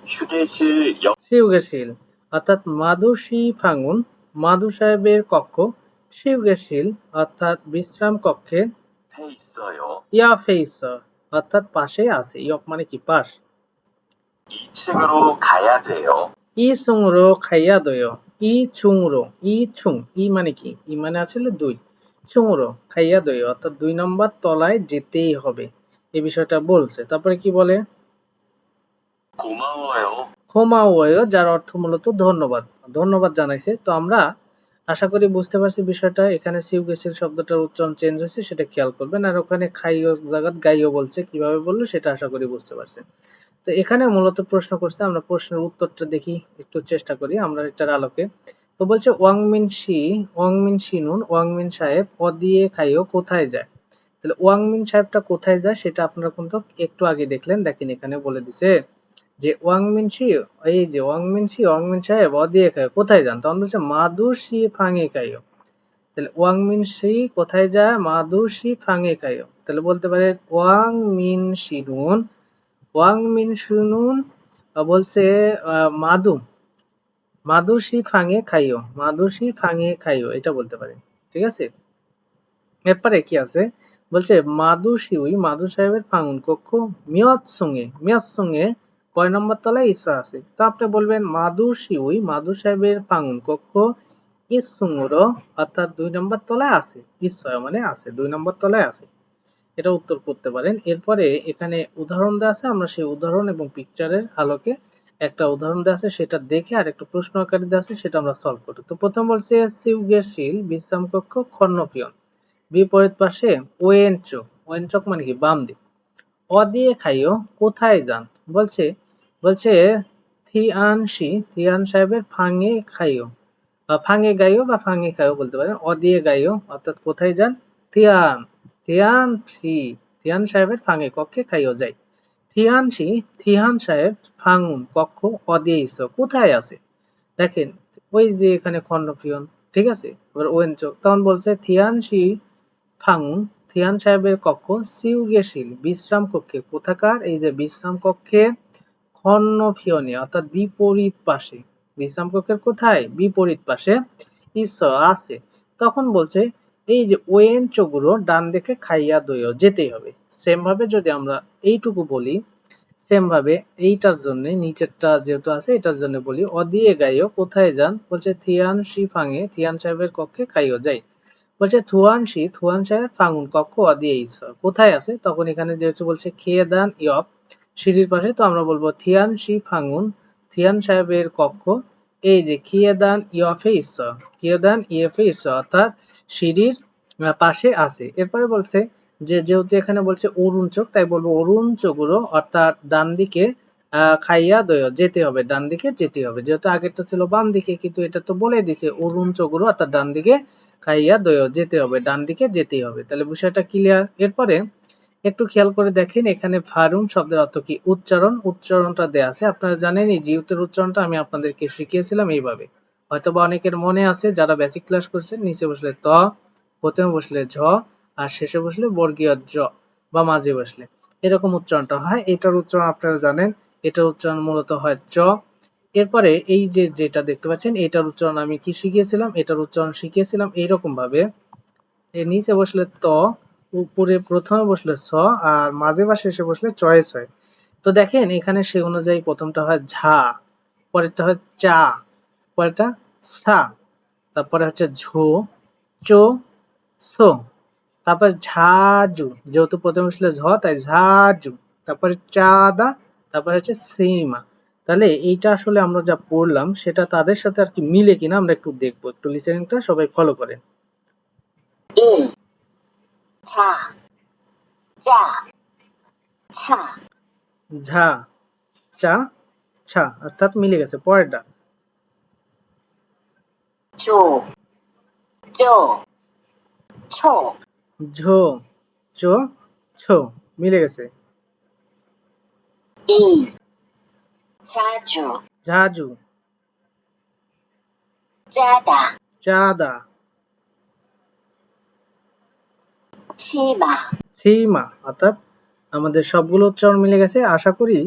휴게실 옆에 সিউগেশিল অর্থাৎ মাদুসি ফাঙুন, মাদু সাহেবের কক্ষ, সিউগেশিল অর্থাৎ বিশ্রাম কক্ষে, 있어요. ইয়াফেইস অর্থাৎ পাশে আছে, ইয়ক মানে কি পাশ। 2층으로 가야 돼요. ই সুংরো খাইয়া দয়, ই ছুংরো, ই ছুং, ই মানে কি, ই মানে আসলে ২, ছুংরো খাইয়া দয় অর্থাৎ ২ নম্বর তলায় যেতেই হবে, এই বিষয়টা বলছে। তারপরে কি বলে, 고마워요. খোমাওয়, যার অর্থ মূলত ধন্যবাদ, ধন্যবাদ জানাইছে। তো আমরা আশা করি বুঝতে পারছি বিষয়টা। এখানে সিউগেসিল শব্দটার উচ্চারণ চেঞ্জ হয়েছে সেটা খেয়াল করবেন, আর ওখানে খাইও জায়গাত গাইও বলছে, কিভাবে বললো সেটা আশা করি বুঝতে পারছেন। তো এখানে মূলত প্রশ্ন করছে, আমরা প্রশ্নের উত্তরটা দেখি, একটু চেষ্টা করি আমরা এটার আলোকে। তো বলছে ওয়াংমিন শিনুন ওয়াংমিন সাহেব অদিয়ে খাইও কোথায় যায়। তাহলে ওয়াংমিন সাহেবটা কোথায় যায় সেটা আপনারা কিন্তু একটু আগে দেখলেন, দেখেন এখানে বলে দিছে যে ওয়াংমিন সাহেব অদিয়ে খাইও কোথায় যান, তখন বলছে মাদুসি ফাঙে খাইও। তাহলে ওয়াংমিন শি কোথায় যায়, মাদুসি ফাঙে খাইও। তাহলে বলতে পারে ওয়াংমিন শুনুন বলছে মাদুসি ফাঙে খাইও এটা বলতে পারে, ঠিক আছে। এরপরে কি আছে, বলছে মাদু সাহেবের ফাঙুন কক্ষ মিয়ৎ সঙ্গে কয় নম্বর তলায় ইসরা আছে। তো আপনি বলবেন মাদু সাহেবের ফাঙুন কক্ষ ইসুংর অর্থাৎ ২ নম্বর তলায় আছে, ইসরা মানে আছে ২ নম্বর তলায় আছে, এটা উত্তর করতে পারেন। এরপরে এখানে উদাহরণ দেওয়া আছে, আমরা সেই উদাহরণ এবং পিকচারের আলোকে একটা উদাহরণ দেওয়া আছে সেটা দেখে আর একটু প্রশ্ন আকারে দেওয়া আছে সেটা আমরা সলভ করি। তো প্রথম বলছে সিউগেশীল বিশ্রাম কক্ষ খর্ণপিয়ন, বিপরীত পাশে ওয়েনচোক, ওয়েনচোক মানে কি বাম দিক। অ দিয়ে খাইও কোথায় যান, বলছে বলছে থিয়ানসি, থিয়ান সাহেবের ফাঙে খাইও, ফাঙে গাইও বা ফাঙে খাইও বলতে পারেন। অ দিয়ে গাইও অর্থাৎ কোথায় যান, থিয়ান, থিয়ান সি, থিয়ান সাহেবের ফাঙে কক্ষে খাইও যাই। থিয়ানসি, থিয়ান সাহেব ফাঙুন কক্ষ অদিয়েইস কোথায় আছে, দেখেন ওই যে এখানে খণ্ডপিয়ন, ঠিক আছে। এবার ওয়েনচোক তখন বলছে থিয়ানসি ফাঙুন, থিয়ান সাহেবের কক্ষ সিউগেশিল বিশ্রাম কক্ষে কোথাকার, এই যে বিশ্রাম কক্ষে খর্ণপিয়নে অর্থাৎ বিপরীত পাশে, বিশ্রাম কক্ষের কোথায় বিপরীত পাশে ইস আছে। তখন বলছে এই যে ওয়েন চগুলো ডান দিকে খাইয়া দইও যেতেই হবে। সেম ভাবে যদি আমরা এইটুকু বলি, সেম ভাবে এইটার জন্য নিচেরটা যেহেতু আছে এটার জন্য বলি অদিয়ে গাইও কোথায় যান, বলছে থিয়ান শি ফাঙে, থিয়ান সাহেবের কক্ষে খাইও যাই। বলছে থুয়ান শি, থুয়ান সাহেব ফাঙুন কক্ষ অদিয়ে কোথায় আছে, তখন এখানে যেহেতু বলছে খেয়ে দান ইয়প সিঁড়ির পাশে, তো আমরা বলবো থিয়ান শি ফাঙুন, থিয়ান সাহেবের কক্ষ এই যে খিয়েদান ইয়ফে ঈশ্বর, খিয়েদান ইয়েফে ঈশ্বর অর্থাৎ সিঁড়ির পাশে আছে। এরপরে বলছে যে যেহেতু এখানে বলছে অরুণ চোখ তাই বলবো অরুণ চোখগুলো অর্থাৎ ডান দিকে খাইয়া দয় যেতে হবে, ডান দিকে যেতে হবে। যেহেতু আগেরটা ছিল বাম দিকে কিন্তু এটা তো বলে দিছে অরুণ চোখগুলো অর্থাৎ ডান দিকে খাইয়া দয় যেতে হবে, ডান দিকে যেতেই হবে। তাহলে বিষয়টা ক্লিয়ার। এরপরে একটু খেয়াল করে দেখেন এখানে ভারুম শব্দের অর্থ কি, উচ্চারণ, উচ্চারণটা দেয়া আছে। আপনারা জানেন এই জিউতের উচ্চারণটা আমি আপনাদেরকে শিখিয়েছিলাম এইভাবে, হয়তোবা অনেকের মনে আছে যারা বেসিক ক্লাস করছেন। নিচে বসলে ত, প্রথমে বসলে ঝ, আর শেষে বসলে বর্গীয় জ বা মাঝে বসলে এরকম উচ্চারণটা হয়। এটার উচ্চারণ আপনারা জানেন, এটার উচ্চারণ মূলত হয় চ। এরপরে এই যে যেটা দেখতে পাচ্ছেন এটার উচ্চারণ আমি কি শিখিয়েছিলাম, এটার উচ্চারণ শিখিয়েছিলাম এইরকম ভাবে, এর নিচে বসলে ত, উপরে প্রথমে বসলে ছ, আর মাঝে বা শেষে বসলে চয়ে ছয়। তো দেখেন এখানে সে অনুযায়ী প্রথমটা হয় ঝা, পরেরটা হয় চা, পরেরটা সা, তারপরে হচ্ছে ঝো, চো, সো, তারপর ঝাজু, যেহেতু প্রথমে বসলে ঝ তাই ঝাজু, তারপরে চাঁদা, তারপরে হচ্ছে সীমা। তাহলে এইটা আসলে আমরা যা পড়লাম সেটা তাদের সাথে আর কি মিলে কিনা আমরা একটু দেখবো, একটু লিসেনিংটা সবাই ফলো করেন। 1. 차, 짜, 차, ঝা, চা, ছা অর্থাৎ মিলে গেছে। পরেরটা 조, 조, 초, ঝো, চো, ছো মিলে গেছে। 2. 자주, ঝাজু, 짜다, চাঁদা, 치마, সীমা অর্থাৎ আমাদের সবগুলো উচ্চারণ মিলে গেছে। আশা করি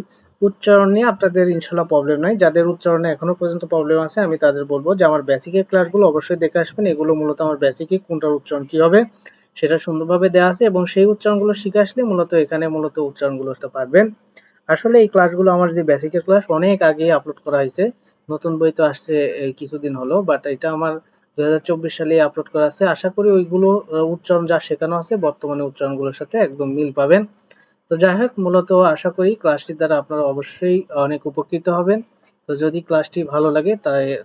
উচ্চারণ নিয়ে আপনাদের ইনশাল্লাহ প্রবলেম নাই। যাদের উচ্চারণে এখনো পর্যন্ত প্রবলেম আছে আমি তাদের বলবো যে আমার বেসিকের ক্লাসগুলো অবশ্যই দেখে আসবেন। এগুলো মূলত আমার বেসিকে কোনটার উচ্চারণ কি হবে সেটা সুন্দরভাবে দেওয়া আছে এবং সেই উচ্চারণগুলো শিখে আসলে মূলত এখানে মূলত উচ্চারণগুলো পারবেন। আসলে এই ক্লাসগুলো আমার যে বেসিকের ক্লাস অনেক আগে আপলোড করা হয়েছে, নতুন বই তো আসছে এই কিছুদিন হলো, বাট এটা আমার 2024 সালে আপলোড করা আছে। আশা করি ওইগুলো উচ্চারণ যা শেখানো আছে বর্তমানে উচ্চারণগুলোর সাথে একদম মিল পাবেন। তো যাই হোক, মূলত আশা করি ক্লাসটির দ্বারা আপনারা অবশ্যই অনেক উপকৃত হবেন। তো যদি ক্লাসটি ভালো লাগে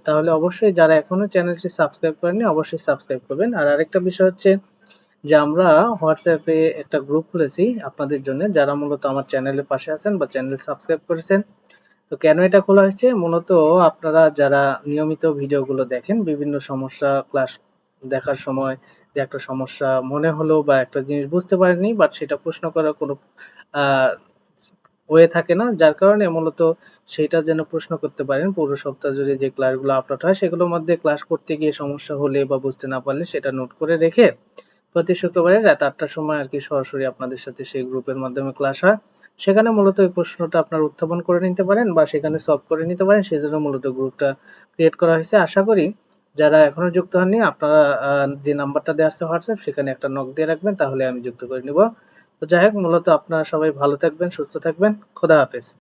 তাহলে অবশ্যই যারা এখনো চ্যানেলটি সাবস্ক্রাইব করেননি অবশ্যই সাবস্ক্রাইব করবেন। আর আরেকটা বিষয় হচ্ছে যে আমরা হোয়াটসঅ্যাপে একটা গ্রুপ খুলেছি আপনাদের জন্য যারা মূলত আমার চ্যানেলের পাশে আছেন বা চ্যানেল সাবস্ক্রাইব করেছেন। তো কেন এটা খোলা হয়েছে, মূলত আপনারা যারা নিয়মিত ভিডিওগুলো দেখেন বিভিন্ন সমস্যা ক্লাস দেখার সময় যে একটা সমস্যা মনে হলো বা একটা জিনিস বুঝতে পারেননি বাট সেটা প্রশ্ন করার কোনো ওয়ে থাকে না, যার কারণে মূলত সেটা যেন প্রশ্ন করতে পারেন। পুরো সপ্তাহ জুড়ে যে ক্লাসগুলো আপলোড হয় সেগুলোর মধ্যে ক্লাস করতে গিয়ে সমস্যা হলে বা বুঝতে না পারলে সেটা নোট করে রেখে প্রতি শুক্রবারে রাত 8টার সময় আর কি সরাসরি আপনাদের সাথে সেই গ্রুপের মাধ্যমে ক্লাস হয়। সেখানে মূলত এই প্রশ্নটা আপনারা উত্থাপন করে নিতে পারেন বা সেখানে সলভ করে নিতে পারেন, সেজন্য মূলত গ্রুপটা ক্রিয়েট করা হয়েছে। আশা করি যারা এখনো যুক্ত হননি আপনারা যে নাম্বারটা দেওয়া আছে হোয়াটসঅ্যাপ সেখানে একটা নক দিয়ে রাখবেন, তাহলে আমি যুক্ত করে নিব। তো যাই হোক, মূলত আপনারা সবাই ভালো থাকবেন, সুস্থ থাকবেন। খোদা হাফেজ।